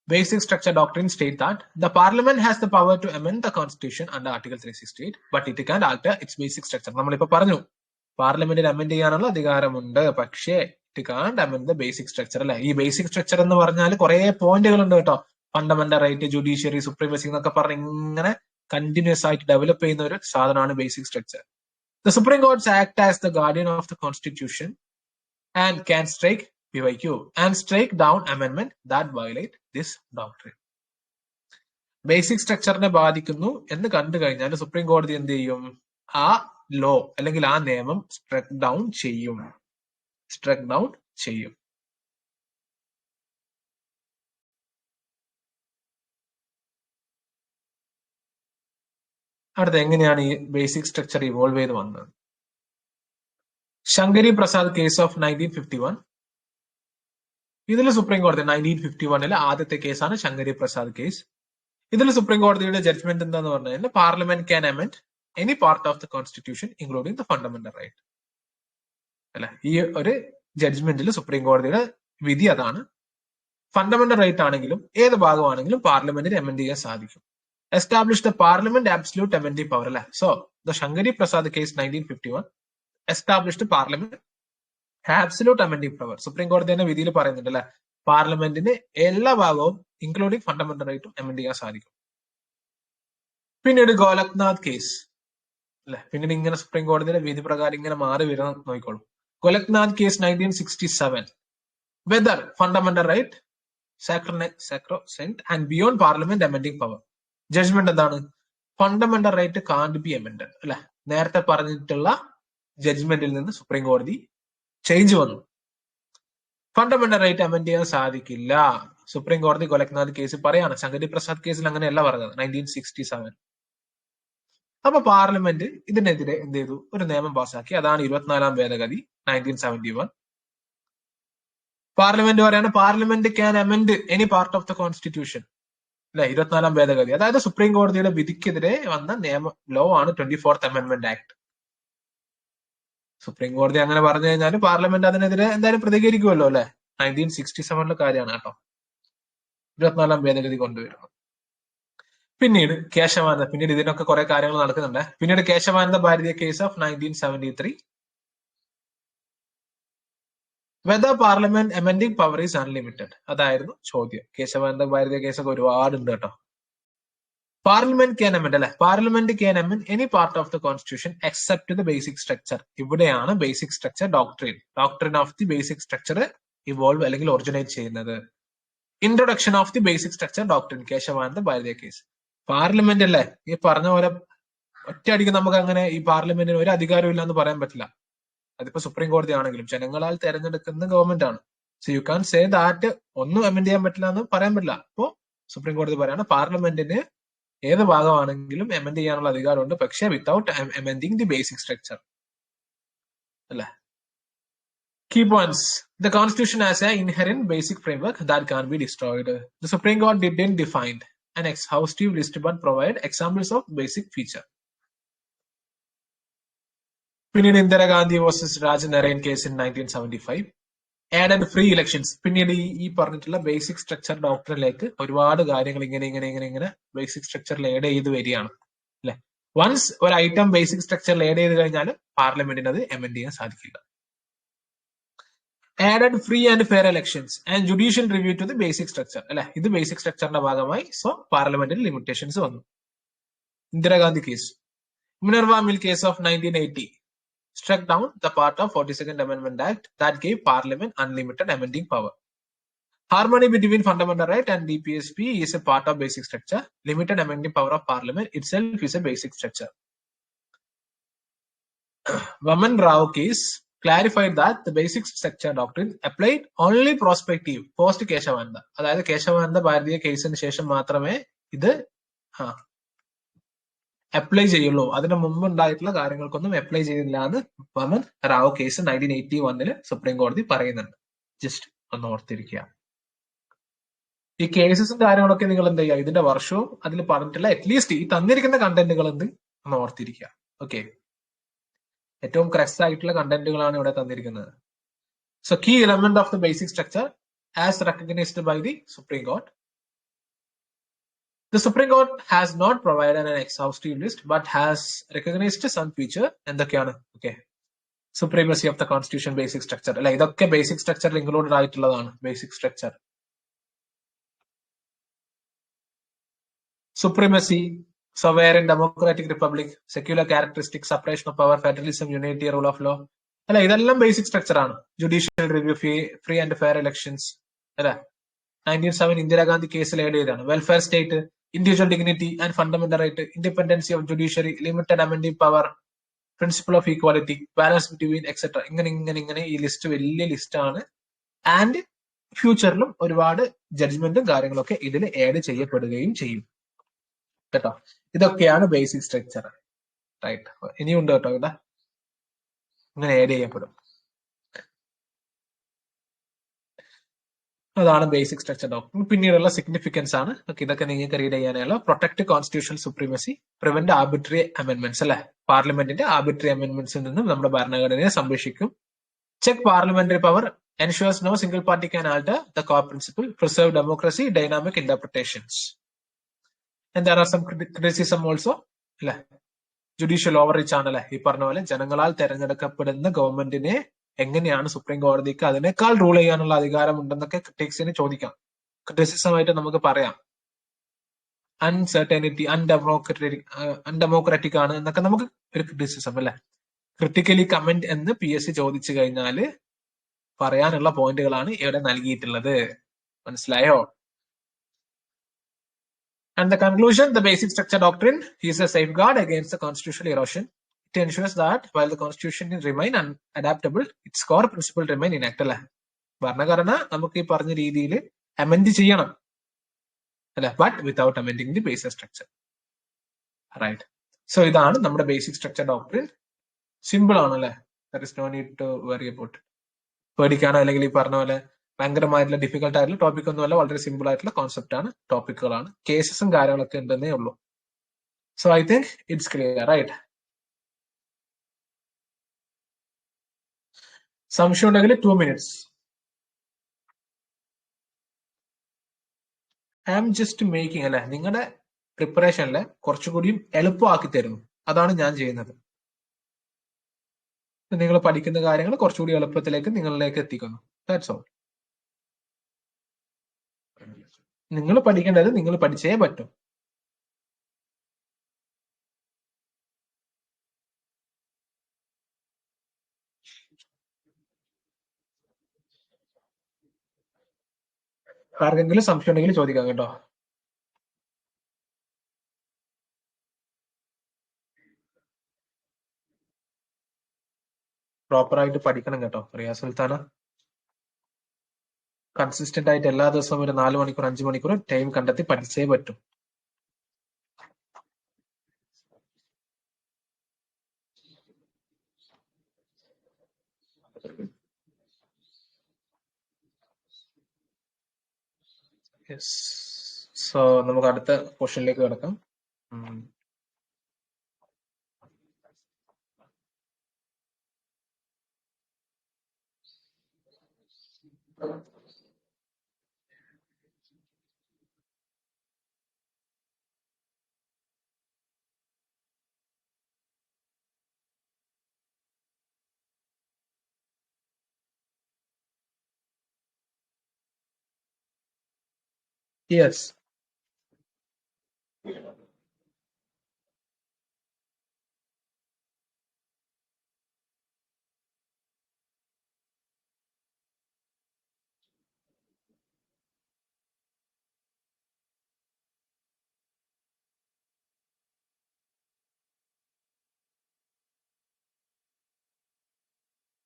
basic structure doctrine state that the parliament has the power to amend the constitution under article 368 but it can't alter its basic structure. നമ്മളിപ്പോ പറഞ്ഞു പാർലമെന്റിന് amend ചെയ്യാനുള്ള അധികാരമുണ്ട്, പക്ഷേ it can't amend the basic structure. അല്ലെ, ഈ basic structure എന്ന് പറഞ്ഞാൽ കുറെ പോയിന്റുകൾ ഉണ്ട് കേട്ടോ. ഫണ്ടമെന്റൽ റൈറ്റ്, ജുഡീഷ്യറി, സുപ്രീമസി എന്നൊക്കെ പറഞ്ഞ് ഇങ്ങനെ കണ്ടിന്യൂസ് ആയിട്ട് ഡെവലപ്പ് ചെയ്യുന്ന ഒരു സാധനമാണ് basic structure. The Supreme Court acts as the guardian of the Constitution and can strike PYQ and strike down amendment that violate this doctrine. Basic സ്ട്രക്ചറിനെ ബാധിക്കുന്നു എന്ന് കണ്ടു കഴിഞ്ഞാൽ സുപ്രീം കോടതി എന്ത് ചെയ്യും? ആ ലോ അല്ലെങ്കിൽ ആ നിയമം സ്ട്രക്ക് ഡൗൺ ചെയ്യും. അടുത്ത എങ്ങനെയാണ് ഈ ബേസിക് സ്ട്രക്ചർ ഇവോൾവ് ചെയ്ത് വന്നത്? Shankari Prasad case of 1951. ഇതിൽ സുപ്രീം കോടതി 1951 ആദ്യത്തെ കേസാണ് ശങ്കരി പ്രസാദ് കേസ്. ഇതിൽ സുപ്രീം കോടതിയുടെ ജഡ്ജ്മെന്റ് എന്താന്ന് പറഞ്ഞു കഴിഞ്ഞാൽ parliament can amend any part of the constitution including the fundamental right. അല്ലെ, ഈ ഒരു ജഡ്ജ്മെന്റിൽ സുപ്രീം കോടതിയുടെ വിധി അതാണ്. ഫണ്ടമെന്റൽ റൈറ്റ് ആണെങ്കിലും ഏത് ഭാഗമാണെങ്കിലും പാർലമെന്റിന് അമെൻഡ് ചെയ്യാൻ സാധിക്കും. Establish the parliament absolute amending power. അല്ലെ, so the Shankari Prasad case 1951 established parliament absolute amending power supreme കോടതി തന്നെ വിധിയിൽ പറയുന്നുണ്ട് അല്ലെ, പാർലമെന്റിന് എല്ലാ ഭാഗവും ഇൻക്ലൂഡിംഗ് ഫണ്ടമെന്റൽ റൈറ്റും അമെൻഡ് ചെയ്യാൻ സാധിക്കും. പിന്നീട് ഗോലക്നാഥ് കേസ് അല്ലെ, പിന്നീട് ഇങ്ങനെ സുപ്രീം കോടതിയുടെ വിധി പ്രകാരം ഇങ്ങനെ മാറി വരുന്ന നോക്കിക്കോളൂ. Golaknath case 1967, whether fundamental right sacrosanct and beyond parliament amending power. Judgment എന്താണ്? Fundamental right can't be amended അല്ലെ, നേരത്തെ പറഞ്ഞിട്ടുള്ള ജഡ്ജ്മെന്റിൽ നിന്ന് സുപ്രീം കോടതി ചേഞ്ച് വന്നു. ഫണ്ടമെന്റൽ റൈറ്റ് അമെൻഡ് ചെയ്യാൻ സാധിക്കില്ല. സുപ്രീം കോടതി ഗോലക്നാഥ് കേസ് പറയാണ്. ശങ്കരി പ്രസാദ് കേസിൽ അങ്ങനെയല്ല പറഞ്ഞത്, 1967. അപ്പൊ പാർലമെന്റ് ഇതിനെതിരെ എന്ത് ചെയ്തു? ഒരു നിയമം പാസാക്കി. അതാണ് 24ാം ഭേദഗതി 1971. പാർലമെന്റ് പറയാണ് parliament can amend any part of the constitution അല്ലെ, 24ാം ഭേദഗതി. അതായത് സുപ്രീം കോടതിയുടെ വിധിക്കെതിരെ വന്ന ലോ ആണ് 24th അമെൻഡ്മെന്റ് ആക്ട്. സുപ്രീം കോടതി അങ്ങനെ പറഞ്ഞു കഴിഞ്ഞാൽ പാർലമെന്റ് അതിനെതിരെ എന്തായാലും പ്രതികരിക്കുമല്ലോ അല്ലെ. 1967 കാര്യമാണ് കേട്ടോ 24ാം ഭേദഗതി കൊണ്ടുവരുന്നത്. പിന്നീട് കേശവാനന്ദ, പിന്നീട് ഇതിനൊക്കെ കുറെ കാര്യങ്ങൾ നടക്കുന്നുണ്ട്. പിന്നീട് Kesavananda Bharatiya case of 1973, whether parliament amending power is unlimited, അതായിരുന്നു ചോദ്യം. കേശവാനന്ദ ഭാരതീയ കേസൊക്കെ ഒരുപാടുണ്ട് കേട്ടോ. പാർലമെന്റ് ക്യാൻ അമെൻഡ് അല്ലെ, parliament can amend any part of the constitution except the basic structure. ഇവിടെയാണ് basic structure doctrine of the basic structure evolve അല്ലെങ്കിൽ originate ചെയ്യുന്നത്. Introduction of the basic structure doctrine, Kesavananda Bharatiya case. Parliament അല്ലേ, ഈ പറഞ്ഞ പോലെ ഒറ്റയടിക്ക് നമുക്ക് അങ്ങനെ ഈ പാർലമെന്റിന് ഒരു അധികാരവും ഇല്ല എന്ന് പറയാൻ പറ്റില്ല. അതിപ്പോ സുപ്രീം കോടതി ആണെങ്കിലും ജനങ്ങളാൽ തെരഞ്ഞെടുക്കുന്ന ഗവൺമെന്റ് ആണ്. So you can say that ഒന്നും അമെൻഡ് ചെയ്യാൻ പറ്റില്ല എന്ന് പറയാൻ പറ്റില്ല. അപ്പോ സുപ്രീം കോടതി പറയാണ് പാർലമെന്റിന് ഏത് ഭാഗമാണെങ്കിലും അമെൻഡ് ചെയ്യാനുള്ള അധികാരമുണ്ട്, പക്ഷേ without amending the basic structure അല്ലെ. Key points. The Constitution has an inherent basic framework that can't be destroyed. The Supreme Court didn't define an exhaustive list but provide examples of basic feature. പിന്നീട് Indira Gandhi versus Raj Narain case in 1975, added free elections. പിന്നീട് ഈ പറഞ്ഞിട്ടുള്ള basic structure ഡോക്ടറിലേക്ക് ഒരുപാട് കാര്യങ്ങൾ ഇങ്ങനെ basic സ്ട്രക്ചറിൽ add ചെയ്ത് വരികയാണ് അല്ലെ. വൺസ് ഒരു ഐറ്റം ബേസിക് സ്ട്രക്ചറിൽ ആഡ് ചെയ്ത് കഴിഞ്ഞാൽ പാർലമെന്റിന് അത് അമെൻഡ് ചെയ്യാൻ സാധിക്കില്ല. Added free and fair elections and judicial review to the basic structure അല്ലെ, ഇത് ബേസിക് സ്ട്രക്ചറിന്റെ ഭാഗമായി. സോ പാർലമെന്റിൽ ലിമിറ്റേഷൻസ് വന്നു. Indira Gandhi case, Minerva mill case of 1980 struck down the part of 42nd Amendment Act that gave Parliament unlimited amending power. Harmony between fundamental right and DPSP is a part of basic structure. Limited amending power of Parliament itself is a basic structure. Vaman Rao case clarified that the basic structure doctrine applied only prospective post Keshavananda. അതായത് കേശവാനന്ദ ഭാരതീയ കേസിന് ശേഷം മാത്രമേ ഇത് apply ചെയ്യുള്ളൂ, അതിന് മുമ്പ് ഉണ്ടായിട്ടുള്ള കാര്യങ്ങൾക്കൊന്നും അപ്ലൈ ചെയ്തില്ല എന്ന് വമൻ റാവു കേസ് 1981 സുപ്രീം കോടതി പറയുന്നുണ്ട്. ജസ്റ്റ് ഒന്ന് ഓർത്തിരിക്കുക. ഈ കേസസും കാര്യങ്ങളൊക്കെ നിങ്ങൾ എന്ത് ചെയ്യുക, ഇതിന്റെ വർഷവും അതിൽ പറഞ്ഞിട്ടുള്ള അറ്റ്ലീസ്റ്റ് ഈ തന്നിരിക്കുന്ന കണ്ടന്റുകൾ എന്ത് ഒന്ന് ഓർത്തിരിക്കുക. ഓക്കെ, ഏറ്റവും ക്രക്സ് ആയിട്ടുള്ള കണ്ടന്റുകളാണ് ഇവിടെ തന്നിരിക്കുന്നത്. So key element of the basic structure as recognised by the supreme court. The Supreme Court has not provided an exhaustive list but has recognized some feature. എന്തൊക്കെയാണ്? Okay, supremacy of the constitution, basic structure അല്ലെ, ഇതൊക്കെ basic സ്ട്രക്ചറിൽ included ആയിട്ടുള്ളതാണ്. Basic structure, supremacy, sovereign democratic republic, secular characteristics, separation of power, federalism, unity, rule of law അല്ലെ, ഇതെല്ലാം basic structure ആണ്. Judicial review, free and fair elections അല്ലെ, 1907 ഇന്ദിരാഗാന്ധി കേസിൽ add ചെയ്താണ്. Welfare state, individual dignity and fundamental right, independence of judiciary, limited amending power, principle of equality, balance between etc. ഇങ്ങനെ ഈ list വലിയ list ആണ്. ആൻഡ് ഫ്യൂച്ചറിലും ഒരുപാട് ജഡ്ജ്മെന്റും കാര്യങ്ങളൊക്കെ ഇതിൽ ആഡ് ചെയ്യപ്പെടുകയും ചെയ്യും കേട്ടോ. ഇതൊക്കെയാണ് ബേസിക് സ്ട്രക്ചർ. റൈറ്റ്, ഇനിയുണ്ട് കേട്ടോ ഇവിടെ ഇങ്ങനെ ആഡ് ചെയ്യപ്പെടും. അതാണ് ബേസിക് സ്ട്രക്ചർ ഡോക്ട്രിൻ. പിന്നീടുള്ള സിഗ്നിഫിക്കൻസ് ആണ്. ഇതൊക്കെ നിങ്ങൾക്ക് റീഡ് ചെയ്യാനുള്ള. Protect constitutional supremacy, prevent arbitrary amendments അല്ലെ, പാർലമെന്റിന്റെ ആർബിട്രറി അമെന്റ്മെന്റ്സിൽ നിന്നും നമ്മുടെ ഭരണഘടനയെ സംരക്ഷിക്കും. Check parliamentary power, ensures no single party can alter the core principle, preserve democracy, dynamic interpretations. And there are some criticism also അല്ലെ. ജുഡീഷ്യൽ ഓവർ റീച്ച് ആണല്ലേ, ഈ പറഞ്ഞ പോലെ ജനങ്ങളാൽ തെരഞ്ഞെടുക്കപ്പെടുന്ന ഗവൺമെന്റിനെ എങ്ങനെയാണ് സുപ്രീം കോടതിക്ക് അതിനേക്കാൾ റൂൾ ചെയ്യാനുള്ള അധികാരം ഉണ്ടെന്നൊക്കെ ക്രിറ്റിക്സിന് ചോദിക്കാം. ക്രിറ്റിസിസമായിട്ട് നമുക്ക് പറയാം. അൺസർട്ടനിറ്റി, അൺഡെമോക്രാറ്റിക് ആണ് എന്നൊക്കെ നമുക്ക് ഒരു ക്രിറ്റിസിസം അല്ലെ. ക്രിട്ടിക്കലി കമന്റ് എന്ന് PSC ചോദിച്ചു കഴിഞ്ഞാൽ പറയാനുള്ള പോയിന്റുകളാണ് ഇവിടെ നൽകിയിട്ടുള്ളത്. മനസ്സിലായോ? And the conclusion, the basic structure doctrine is a safeguard against the constitutional erosion. It ensures that while the constitution remain unadaptable, its core principle remain intact. അല്ലെ, ഭരണഘടന നമുക്ക് ഈ പറഞ്ഞ രീതിയിൽ അമെൻഡ് ചെയ്യണം അല്ലെ, but without amending the basic structure. Right. So ഇതാണ് നമ്മുടെ ബേസിക് സ്ട്രക്ചർ ഡോക്ട്രിൻ. സിമ്പിൾ ആണല്ലേ, there is no need to worry about. പേടിക്കാനോ അല്ലെങ്കിൽ ഈ പറഞ്ഞ പോലെ ഭയങ്കരമായിട്ടുള്ള ഡിഫിക്കൽട്ട് ആയിട്ടുള്ള ടോപ്പിക് ഒന്നുമല്ല, വളരെ സിമ്പിൾ ആയിട്ടുള്ള കോൺസെപ്റ്റ് ആണ്, ടോപ്പിക്കുകളാണ്, കേസസും കാര്യങ്ങളൊക്കെ ഉണ്ടെന്നേ ഉള്ളൂ. So I think it's clear, right? സംശയം ഉണ്ടെങ്കിൽ 2 minutes. I am just making അല്ലെ നിങ്ങളുടെ പ്രിപ്പറേഷനിലെ കുറച്ചുകൂടിയും എളുപ്പമാക്കി തരുന്നു. അതാണ് ഞാൻ ചെയ്യുന്നത്. നിങ്ങൾ പഠിക്കുന്ന കാര്യങ്ങൾ കുറച്ചുകൂടി എളുപ്പത്തിലേക്ക് നിങ്ങളിലേക്ക് എത്തിക്കുന്നു. That's all. നിങ്ങൾ പഠിക്കേണ്ടത് നിങ്ങൾ പഠിച്ചേ പറ്റും. ആർക്കെങ്കിലും സംശയം ഉണ്ടെങ്കിൽ ചോദിക്കാം കേട്ടോ. പ്രോപ്പർ ആയിട്ട് പഠിക്കണം കേട്ടോ റിയ സുൽത്താന. കൺസിസ്റ്റന്റ് ആയിട്ട് എല്ലാ ദിവസവും ഒരു 4 മണിക്കൂർ 5 മണിക്കൂർ ടൈം കണ്ടെത്തി പഠിച്ചേ പറ്റും. സോ നമുക്ക് അടുത്ത ക്വസ്റ്റ്യനിലേക്ക് കിടക്കാം. Yes,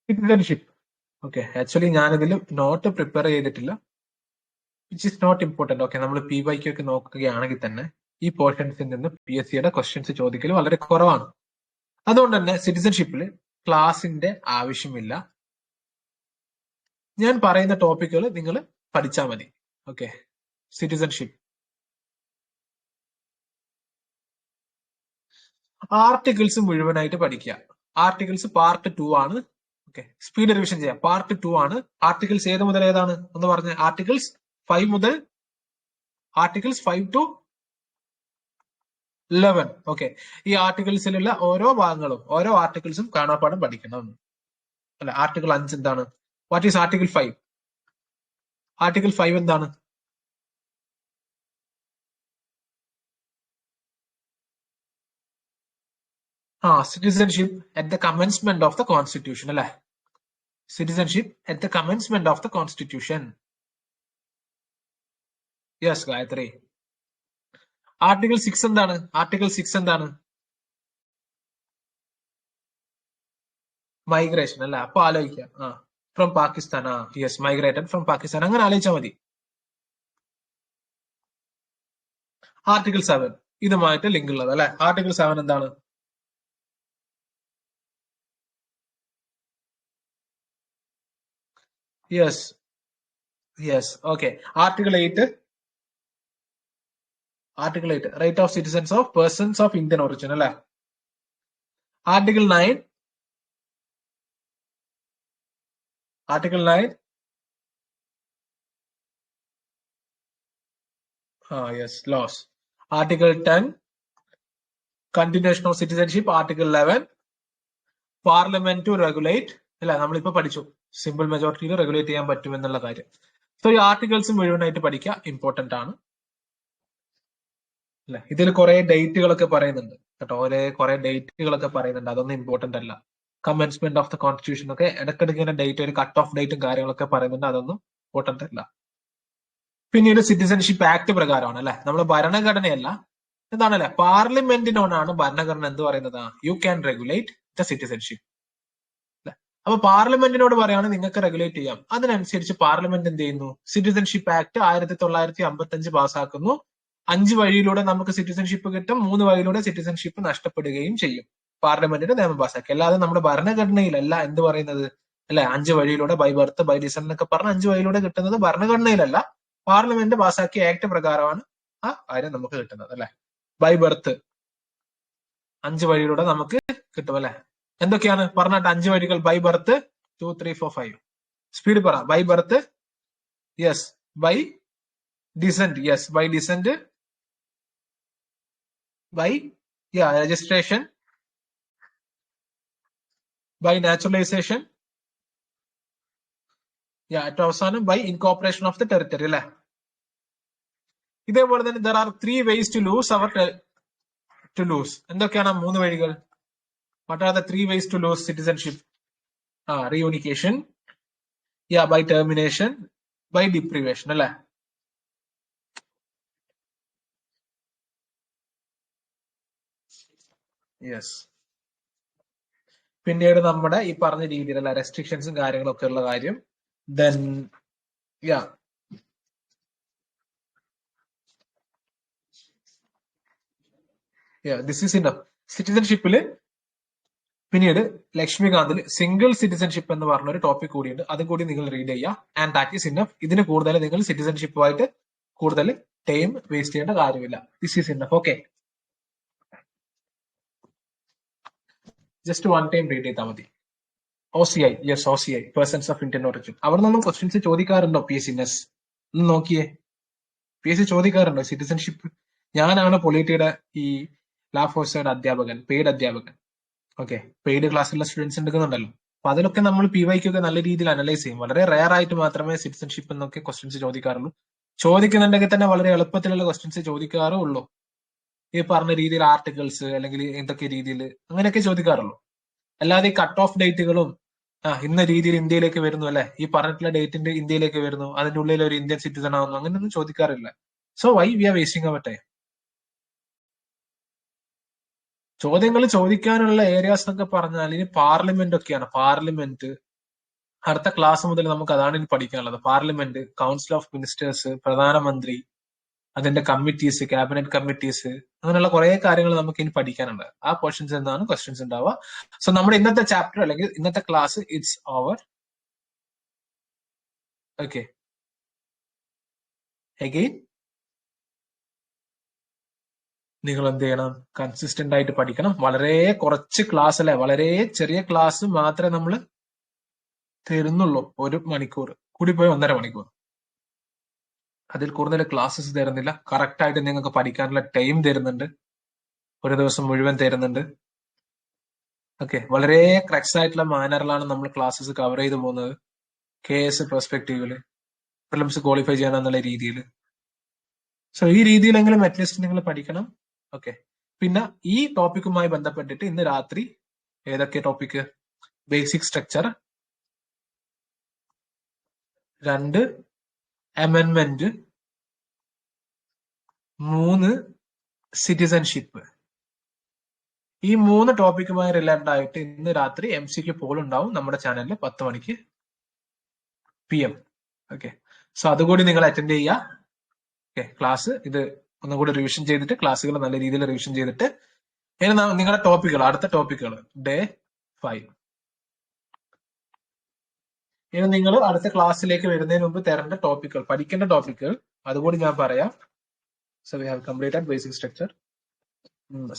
citizenship. ഓക്കെ, ആക്ച്വലി ഞാനിതിൽ നോട്ട് പ്രിപ്പയർ ചെയ്തിട്ടില്ല, which is not important. Okay, നമ്മൾ PYQ ഒക്കെ നോക്കുകയാണെങ്കിൽ തന്നെ ഈ പോർഷൻസിൽ നിന്ന് PSCയുടെ ക്വസ്റ്റ്യൻസ് ചോദിക്കൽ വളരെ കുറവാണ്. അതുകൊണ്ട് തന്നെ സിറ്റിസൺഷിപ്പിൽ ക്ലാസിന്റെ ആവശ്യമില്ല. ഞാൻ പറയുന്ന ടോപ്പിക്കുകൾ നിങ്ങൾ പഠിച്ചാൽ മതി. ഓക്കെ, സിറ്റിസൺഷിപ്പ് ആർട്ടിക്കിൾസ് മുഴുവനായിട്ട് പഠിക്കുക. ആർട്ടിക്കിൾസ് പാർട്ട് 2 ആണ്. ഓക്കെ, സ്പീഡ് റിവിഷൻ ചെയ്യാം. പാർട്ട് 2 ആണ്. ആർട്ടിക്കിൾസ് ഏത് മുതൽ ഏതാണ് എന്ന് പറഞ്ഞ ആർട്ടിക്കിൾസ് 5 മുതൽ ആർട്ടിക്കിൾസ് 5 to 11. ഓക്കെ, ഈ ആർട്ടിക്കിൾസിലുള്ള ഓരോ ഭാഗങ്ങളും ഓരോ ആർട്ടിക്കിൾസും കാണാപ്പാഠം പഠിക്കണം. അല്ല, ആർട്ടിക്കിൾ 5 എന്താണ്? What is article 5? ആർട്ടിക്കിൾ 5 എന്താണ്? Citizenship at the commencement of the constitution അല്ലെ. Citizenship at the commencement of the constitution. Yes Gayatri. Article 6 എന്താണ്? ആർട്ടിക്കിൾ 6 എന്താണ്? മൈഗ്രേഷൻ അല്ല. അപ്പൊ ആലോചിക്കാം. From Pakistan. Yes, migrated from Pakistan. അങ്ങനെ ആലോചിച്ചാൽ മതി. ആർട്ടിക്കിൾ 7 ഇതുമായിട്ട് ലിങ്ക് ഉള്ളത് അല്ലെ. ആർട്ടിക്കിൾ 7 എന്താണ്? Yes yes. Okay, article 8. Article 8 right of citizens of persons of Indian origin അല്ലെ. Article 9. Article 9. Yes, loss. Article 10 continuation of citizenship. Article 11 parliament to regulate അല്ല നമ്മളിപ്പോ പഠിച്ചു സിമ്പിൾ മെജോറിറ്റിയിൽ റെഗുലേറ്റ് ചെയ്യാൻ പറ്റും എന്നുള്ള കാര്യം. സോ ഈ ആർട്ടിക്കിൾസ് മുഴുവനായിട്ട് പഠിക്കുക ഇമ്പോർട്ടന്റ് ആണ്. അല്ലെ ഇതിൽ കുറെ ഡേറ്റുകളൊക്കെ പറയുന്നുണ്ട് കേട്ടോ, കുറെ ഡേറ്റുകളൊക്കെ പറയുന്നുണ്ട്, അതൊന്നും ഇമ്പോർട്ടന്റ് അല്ല. കമൻസ്മെന്റ് ഓഫ് ദ കോൺസ്റ്റിറ്റ്യൂഷൻ ഒക്കെ ഇടയ്ക്കിടയ്ക്ക് ഇങ്ങനെ ഡേറ്റ്, ഒരു കട്ട് ഓഫ് ഡേറ്റും കാര്യങ്ങളൊക്കെ പറയുന്നുണ്ട്, അതൊന്നും ഇമ്പോർട്ടന്റ് അല്ല. പിന്നീട് സിറ്റിസൺഷിപ്പ് ആക്ട് പ്രകാരമാണ് അല്ലെ, നമ്മുടെ ഭരണഘടനയല്ല, എന്താണല്ലേ പാർലമെന്റിനോടാണ് ഭരണഘടന എന്ത് പറയുന്നത്, you can regulate the citizenship. അപ്പൊ പാർലമെന്റിനോട് പറയാണ് നിങ്ങൾക്ക് റെഗുലേറ്റ് ചെയ്യാം. അതിനനുസരിച്ച് പാർലമെന്റ് എന്ത് ചെയ്യുന്നു, സിറ്റിസൺഷിപ്പ് ആക്ട് 1955 പാസ്സാക്കുന്നു. 5 വഴിയിലൂടെ നമുക്ക് സിറ്റിസൺഷിപ്പ് കിട്ടും, 3 വഴിയിലൂടെ സിറ്റിസൺഷിപ്പ് നഷ്ടപ്പെടുകയും ചെയ്യും. പാർലമെന്റിന്റെ നിയമം പാസ്സാക്കി. അല്ലാതെ നമ്മുടെ ഭരണഘടനയിലല്ല എന്ത് പറയുന്നത് അല്ലെ, 5 വഴിയിലൂടെ ബൈ ബർത്ത് ബൈ ഡിസെന്റ് എന്നൊക്കെ പറഞ്ഞ് 5 വഴിയിലൂടെ കിട്ടുന്നത് ഭരണഘടനയിലല്ല, പാർലമെന്റ് പാസ്സാക്കിയ ആക്ട് പ്രകാരമാണ് ആ കാര്യം നമുക്ക് കിട്ടുന്നത് അല്ലെ. ബൈ ബർത്ത് 5 വഴിയിലൂടെ നമുക്ക് കിട്ടും അല്ലെ. എന്തൊക്കെയാണ് പറഞ്ഞിട്ട് 5 വഴികൾ? By birth 2, 3, 4, 5. സ്പീഡ് പറ. By birth, yes. By descent, yes. By descent, by registration, by naturalisation, ഏറ്റവും അവസാനം by incorporation of the territory അല്ലെ. ഇതേപോലെ തന്നെ there are 3 ways to lose our to lose. എന്തൊക്കെയാണ് 3 വഴികൾ? What are the 3 ways to lose citizenship? Reunification, by termination, by deprivation അല്ലെ. യെസ്. പിന്നീട് നമ്മുടെ ഈ പറഞ്ഞ രീതിയിലുള്ള റെസ്ട്രിക്ഷൻസും കാര്യങ്ങളൊക്കെ ഉള്ള കാര്യം. Then this is enough. സിറ്റിസൺഷിപ്പില് പിന്നീട് ലക്ഷ്മികാന്തിൽ സിംഗിൾ സിറ്റിസൺഷിപ്പ് എന്ന് പറഞ്ഞ ഒരു ടോപ്പിക് കൂടിയുണ്ട്, അതും കൂടി നിങ്ങൾ റീഡ് ചെയ്യുക. And that is enough. ഇതിന് കൂടുതൽ നിങ്ങൾ സിറ്റിസൺഷിപ്പുമായിട്ട് കൂടുതൽ ടൈം വേസ്റ്റ് ചെയ്യേണ്ട കാര്യമില്ല. This is enough. Okay, just one time read ചെയ്താൽ മതി. OCI, yes, OCI, persons of Indian origin. അവിടെ നിന്നും ക്വസ്റ്റ്യൻസ് ചോദിക്കാറുണ്ടോ PSC നെസ്? ഒന്ന് നോക്കിയേ, PSC ചോദിക്കാറുണ്ടോ സിറ്റിസൺഷിപ്പ്? ഞാനാണ് പൊളിറ്റിയുടെ ഈ ലാഫോസയുടെ അധ്യാപകൻ, പെയ്ഡ് അധ്യാപകൻ. ഓക്കെ, പെയ്ഡ് ക്ലാസ്സിലുള്ള സ്റ്റുഡൻസ് എടുക്കുന്നുണ്ടല്ലോ. അപ്പൊ അതിലൊക്കെ നമ്മൾ PYQ ഒക്കെ നല്ല രീതിയിൽ അനലൈസ് ചെയ്യും. വളരെ റെയർ ആയിട്ട് മാത്രമേ സിറ്റിസൺഷിപ്പ് എന്നൊക്കെ ക്വസ്റ്റ്യൻസ് ചോദിക്കാറുള്ളൂ. ചോദിക്കുന്നുണ്ടെങ്കിൽ തന്നെ വളരെ എളുപ്പത്തിലുള്ള ക്വസ്റ്റ്യൻസ് ചോദിക്കാറുള്ളൂ. ഈ പറഞ്ഞ രീതിയിൽ ആർട്ടിക്കിൾസ് അല്ലെങ്കിൽ എന്തൊക്കെ രീതിയിൽ അങ്ങനെയൊക്കെ ചോദിക്കാറുള്ളൂ. അല്ലാതെ ഈ കട്ട് ഓഫ് ഡേറ്റുകളും ഇന്ന രീതിയിൽ ഇന്ത്യയിലേക്ക് വരുന്നു അല്ലെ, ഈ പറഞ്ഞിട്ടുള്ള ഡേറ്റിന്റെ ഇന്ത്യയിലേക്ക് വരുന്നു, അതിന്റെ ഉള്ളിൽ ഒരു ഇന്ത്യൻ സിറ്റിസൺ ആവുന്നു, അങ്ങനെയൊന്നും ചോദിക്കാറില്ല. So why we are wasting our time? ചോദ്യങ്ങൾ ചോദിക്കാനുള്ള ഏരിയാസ് എന്നൊക്കെ പറഞ്ഞാൽ ഇനി പാർലമെന്റ് ഒക്കെയാണ്. പാർലമെന്റ് അടുത്ത ക്ലാസ് മുതൽ നമുക്ക് അതാണ് ഇനി പഠിക്കാനുള്ളത്. പാർലമെന്റ്, കൗൺസിൽ ഓഫ് മിനിസ്റ്റേഴ്സ്, പ്രധാനമന്ത്രി, അതിന്റെ കമ്മിറ്റീസ്, ക്യാബിനറ്റ് കമ്മിറ്റീസ്, അങ്ങനെയുള്ള കുറെ കാര്യങ്ങൾ നമുക്ക് ഇനി പഠിക്കാനുണ്ട്. ആ പോർഷൻസ് എന്താണ് ക്വസ്റ്റ്യൻസ് ഉണ്ടാവുക. സോ നമ്മുടെ ഇന്നത്തെ ചാപ്റ്റർ അല്ലെങ്കിൽ ഇന്നത്തെ class it's over. Okay, again നിങ്ങൾ എന്ത് ചെയ്യണം, കൺസിസ്റ്റന്റ് ആയിട്ട് പഠിക്കണം. വളരെ കുറച്ച് ക്ലാസ് അല്ലെ, വളരെ ചെറിയ ക്ലാസ് മാത്രമേ നമ്മൾ തരുന്നുള്ളൂ. 1 മണിക്കൂർ കൂടി പോയി 1.5 മണിക്കൂർ, അതിൽ കൂടുതൽ ക്ലാസ്സസ് തരുന്നില്ല. കറക്റ്റ് ആയിട്ട് നിങ്ങൾക്ക് പഠിക്കാനുള്ള ടൈം തരുന്നുണ്ട്, ഒരു ദിവസം മുഴുവൻ തരുന്നുണ്ട്. ഓക്കെ, വളരെ കറക്റ്റ് ആയിട്ടുള്ള മാനറിലാണ് നമ്മൾ ക്ലാസ്സസ് കവർ ചെയ്ത് പോകുന്നത്. KS പെർസ്പെക്റ്റീവില് പ്രിലിംസ് ക്വാളിഫൈ ചെയ്യണം എന്നുള്ള രീതിയിൽ. സോ ഈ രീതിയിലെങ്കിലും അറ്റ്ലീസ്റ്റ് നിങ്ങൾ പഠിക്കണം. ഓക്കെ, പിന്നെ ഈ ടോപ്പിക്കുമായി ബന്ധപ്പെട്ടിട്ട് ഇന്ന് രാത്രി ഏതൊക്കെ ടോപ്പിക്? Basic structure, 2 അമെൻമെന്റ്, 3 citizenship. ഈ 3 ടോപ്പിക്കുമായി റിലേറ്റഡ് ആയിട്ട് ഇന്ന് രാത്രി MCQ പോൾ ഉണ്ടാവും നമ്മുടെ ചാനലിൽ 10 മണിക്ക് PM. ഓക്കെ, സോ അതുകൂടി നിങ്ങൾ അറ്റൻഡ് ചെയ്യുക. ഓക്കെ, ക്ലാസ് ഇത് ഒന്നുകൂടി റിവിഷൻ ചെയ്തിട്ട്, ക്ലാസ്സുകൾ നല്ല രീതിയിൽ റിവിഷൻ ചെയ്തിട്ട് ഇനി നിങ്ങളുടെ ടോപ്പിക്കുകൾ, അടുത്ത ടോപ്പിക്കുകൾ Day 5. ഇനി നിങ്ങൾ അടുത്ത ക്ലാസ്സിലേക്ക് വരുന്നതിന് മുമ്പ് തരേണ്ട ടോപ്പിക്കുകൾ, പഠിക്കേണ്ട ടോപ്പിക്കുകൾ അതുകൂടി ഞാൻ പറയാം. So we have completed basic structure,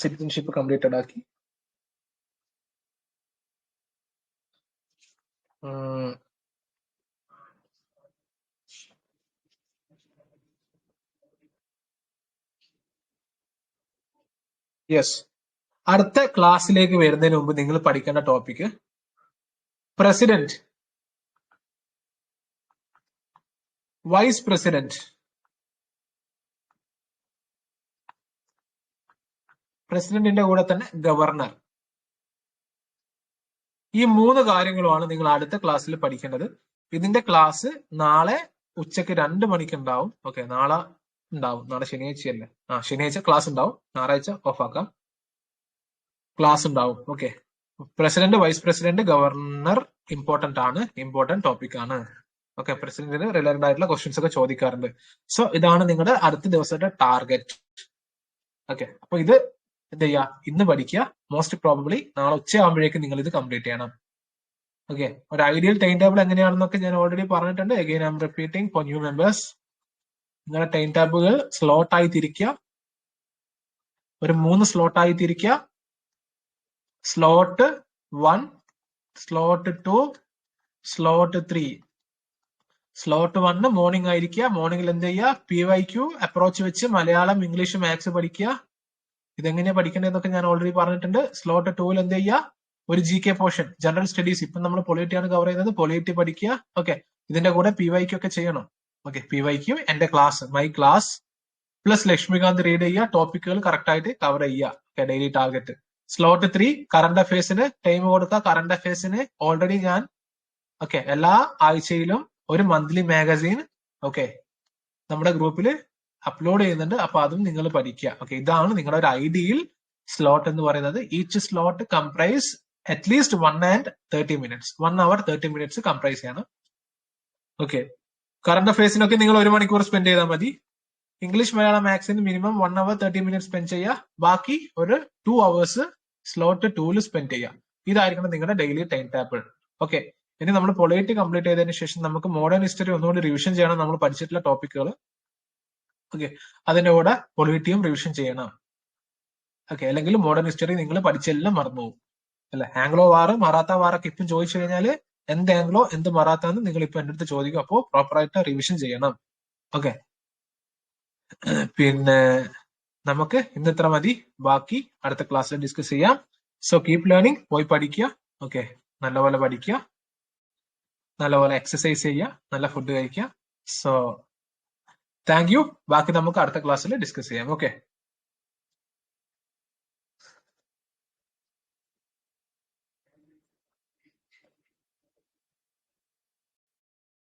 citizenship completed ആക്കി. യെസ്, അടുത്ത ക്ലാസ്സിലേക്ക് വരുന്നതിന് മുമ്പ് നിങ്ങൾ പഠിക്കേണ്ട ടോപ്പിക് പ്രസിഡന്റ്, വൈസ് പ്രസിഡന്റ്, പ്രസിഡന്റിന്റെ കൂടെ തന്നെ ഗവർണർ. ഈ 3 കാര്യങ്ങളുമാണ് നിങ്ങൾ അടുത്ത ക്ലാസ്സിൽ പഠിക്കേണ്ടത്. ഇതിന്റെ ക്ലാസ് നാളെ ഉച്ചക്ക് 2 മണിക്ക് ഉണ്ടാവും. ഓക്കെ, നാളെ ഉണ്ടാവും. നാളെ ശനിയാഴ്ചയല്ലേ? ശനിയാഴ്ച ക്ലാസ് ഉണ്ടാവും. ഞായറാഴ്ച ഓഫ് ആക്കാം. ക്ലാസ് ഉണ്ടാവും. Okay, president, vice president, governor important ആണ്, ഇമ്പോർട്ടന്റ് ടോപ്പിക് ആണ്. ഓക്കെ, പ്രസിഡന്റിന് റിലേറ്റഡ് ആയിട്ടുള്ള ക്വസ്റ്റ്യൻസ് ഒക്കെ ചോദിക്കാറുണ്ട്. സോ ഇതാണ് നിങ്ങളുടെ അടുത്ത ദിവസത്തെ ടാർഗറ്റ്. ഓക്കെ, അപ്പൊ ഇത് എന്ത് ചെയ്യുക, ഇന്ന് പഠിക്കുക. മോസ്റ്റ് പ്രോബബ്ലി നാളെ ഉച്ചയാകുമ്പോഴേക്കും നിങ്ങൾ ഇത് കംപ്ലീറ്റ് ചെയ്യണം. ഓക്കെ, ഒരു ഐഡിയൽ ടൈം ടേബിൾ എങ്ങനെയാണെന്നൊക്കെ ഞാൻ ഓൾറെഡി പറഞ്ഞിട്ടുണ്ട്. Again I'm repeating for new members. നിങ്ങളുടെ ടൈം ടേബിളുകൾ സ്ലോട്ടായി തിരിക്കുക. ഒരു 3 സ്ലോട്ടായി തിരിക്കുക. Slot 1, slot 2, slot 3. Slot 1 morning ആയിരിക്കുക. മോർണിംഗിൽ എന്ത് ചെയ്യുക, PYQ അപ്രോച്ച് വെച്ച് മലയാളം, ഇംഗ്ലീഷ്, മാത്സ് പഠിക്കുക. ഇതെങ്ങനെയാ പഠിക്കേണ്ടതെന്നൊക്കെ ഞാൻ ഓൾറെഡി പറഞ്ഞിട്ടുണ്ട്. സ്ലോട്ട് 2ൽ എന്ത് ചെയ്യുക, ഒരു GK പോർഷൻ, ജനറൽ സ്റ്റഡീസ്. ഇപ്പം നമ്മൾ പൊളിറ്റി ആണ് കവർ ചെയ്യുന്നത്, പൊളിറ്റി പഠിക്കുക. ഓക്കെ, ഇതിന്റെ കൂടെ PYQ ഒക്കെ ചെയ്യണം. ഓക്കെ, PYQ എന്റെ class, my class plus Lakshmikant read ചെയ്യുക. ടോപ്പിക്കുകൾ കറക്റ്റ് ആയിട്ട് കവർ ചെയ്യുക. Okay, daily target. Slot 3 current അഫയേഴ്സിന് ടൈം കൊടുക്കുക. കറണ്ട് അഫയേഴ്സിന് ഓൾറെഡി ഞാൻ എല്ലാ ആഴ്ചയിലും ഒരു മന്ത്ലി മാഗസീൻ നമ്മുടെ ഗ്രൂപ്പിൽ അപ്ലോഡ് ചെയ്യുന്നുണ്ട്. അപ്പൊ അതും നിങ്ങൾ പഠിക്കുക. ഓക്കെ, ഇതാണ് നിങ്ങളുടെ ഒരു ഐഡിയൽ സ്ലോട്ട് എന്ന് പറയുന്നത്. Each slot comprise at least 1 hour 30 minutes comprise ചെയ്യണം. ഓക്കെ, കറണ്ട് അഫയേഴ്സിനൊക്കെ നിങ്ങൾ 1 മണിക്കൂർ സ്പെൻഡ് ചെയ്താൽ മതി. ഇംഗ്ലീഷ്, മലയാളം, മാത്സിന് മിനിമം 1 hour 30 minutes സ്പെൻഡ് ചെയ്യുക. ബാക്കി ഒരു 2 hours സ്ലോട്ട് 2ൽ സ്പെൻഡ് ചെയ്യുക. ഇതായിരിക്കണം നിങ്ങളുടെ ഡെയിലി ടൈം ടേബിൾ. ഓക്കെ, ഇനി നമ്മൾ പൊളിറ്റി കംപ്ലീറ്റ് ചെയ്തതിനു ശേഷം നമുക്ക് മോഡേൺ ഹിസ്റ്ററി ഒന്നുകൂടി റിവിഷൻ ചെയ്യണം. നമ്മൾ പഠിച്ചിട്ടുള്ള ടോപ്പിക്കുകൾ. ഓക്കെ, അതിന്റെ കൂടെ പൊളിറ്റിയും റിവിഷൻ ചെയ്യണം. ഓക്കെ, അല്ലെങ്കിൽ മോഡേൺ ഹിസ്റ്ററി നിങ്ങൾ പഠിച്ചെല്ലാം മറന്നുപോകും. അല്ലെ, ആംഗ്ലോ വാർ, മറാത്ത വാറൊക്കെ ഇപ്പം ചോദിച്ചു കഴിഞ്ഞാല് എന്ത് ആംഗ്ലോ എന്ത് മറാത്ത എന്ന് നിങ്ങൾ ഇപ്പൊ എന്റെ അടുത്ത് ചോദിക്കും. അപ്പോൾ പ്രോപ്പറായിട്ട് റിവിഷൻ ചെയ്യണം. ഓക്കെ, പിന്നെ നമുക്ക് ഇന്ന് ഇത്ര മതി. ബാക്കി അടുത്ത ക്ലാസ്സിൽ ഡിസ്കസ് ചെയ്യാം. So keep learning. പോയി പഠിക്കുക. ഓക്കെ, നല്ലപോലെ പഠിക്കുക, നല്ലപോലെ എക്സസൈസ് ചെയ്യുക, നല്ല ഫുഡ് കഴിക്കുക. So thank you. ബാക്കി നമുക്ക് അടുത്ത ക്ലാസ്സിൽ ഡിസ്കസ് ചെയ്യാം. ഓക്കെ.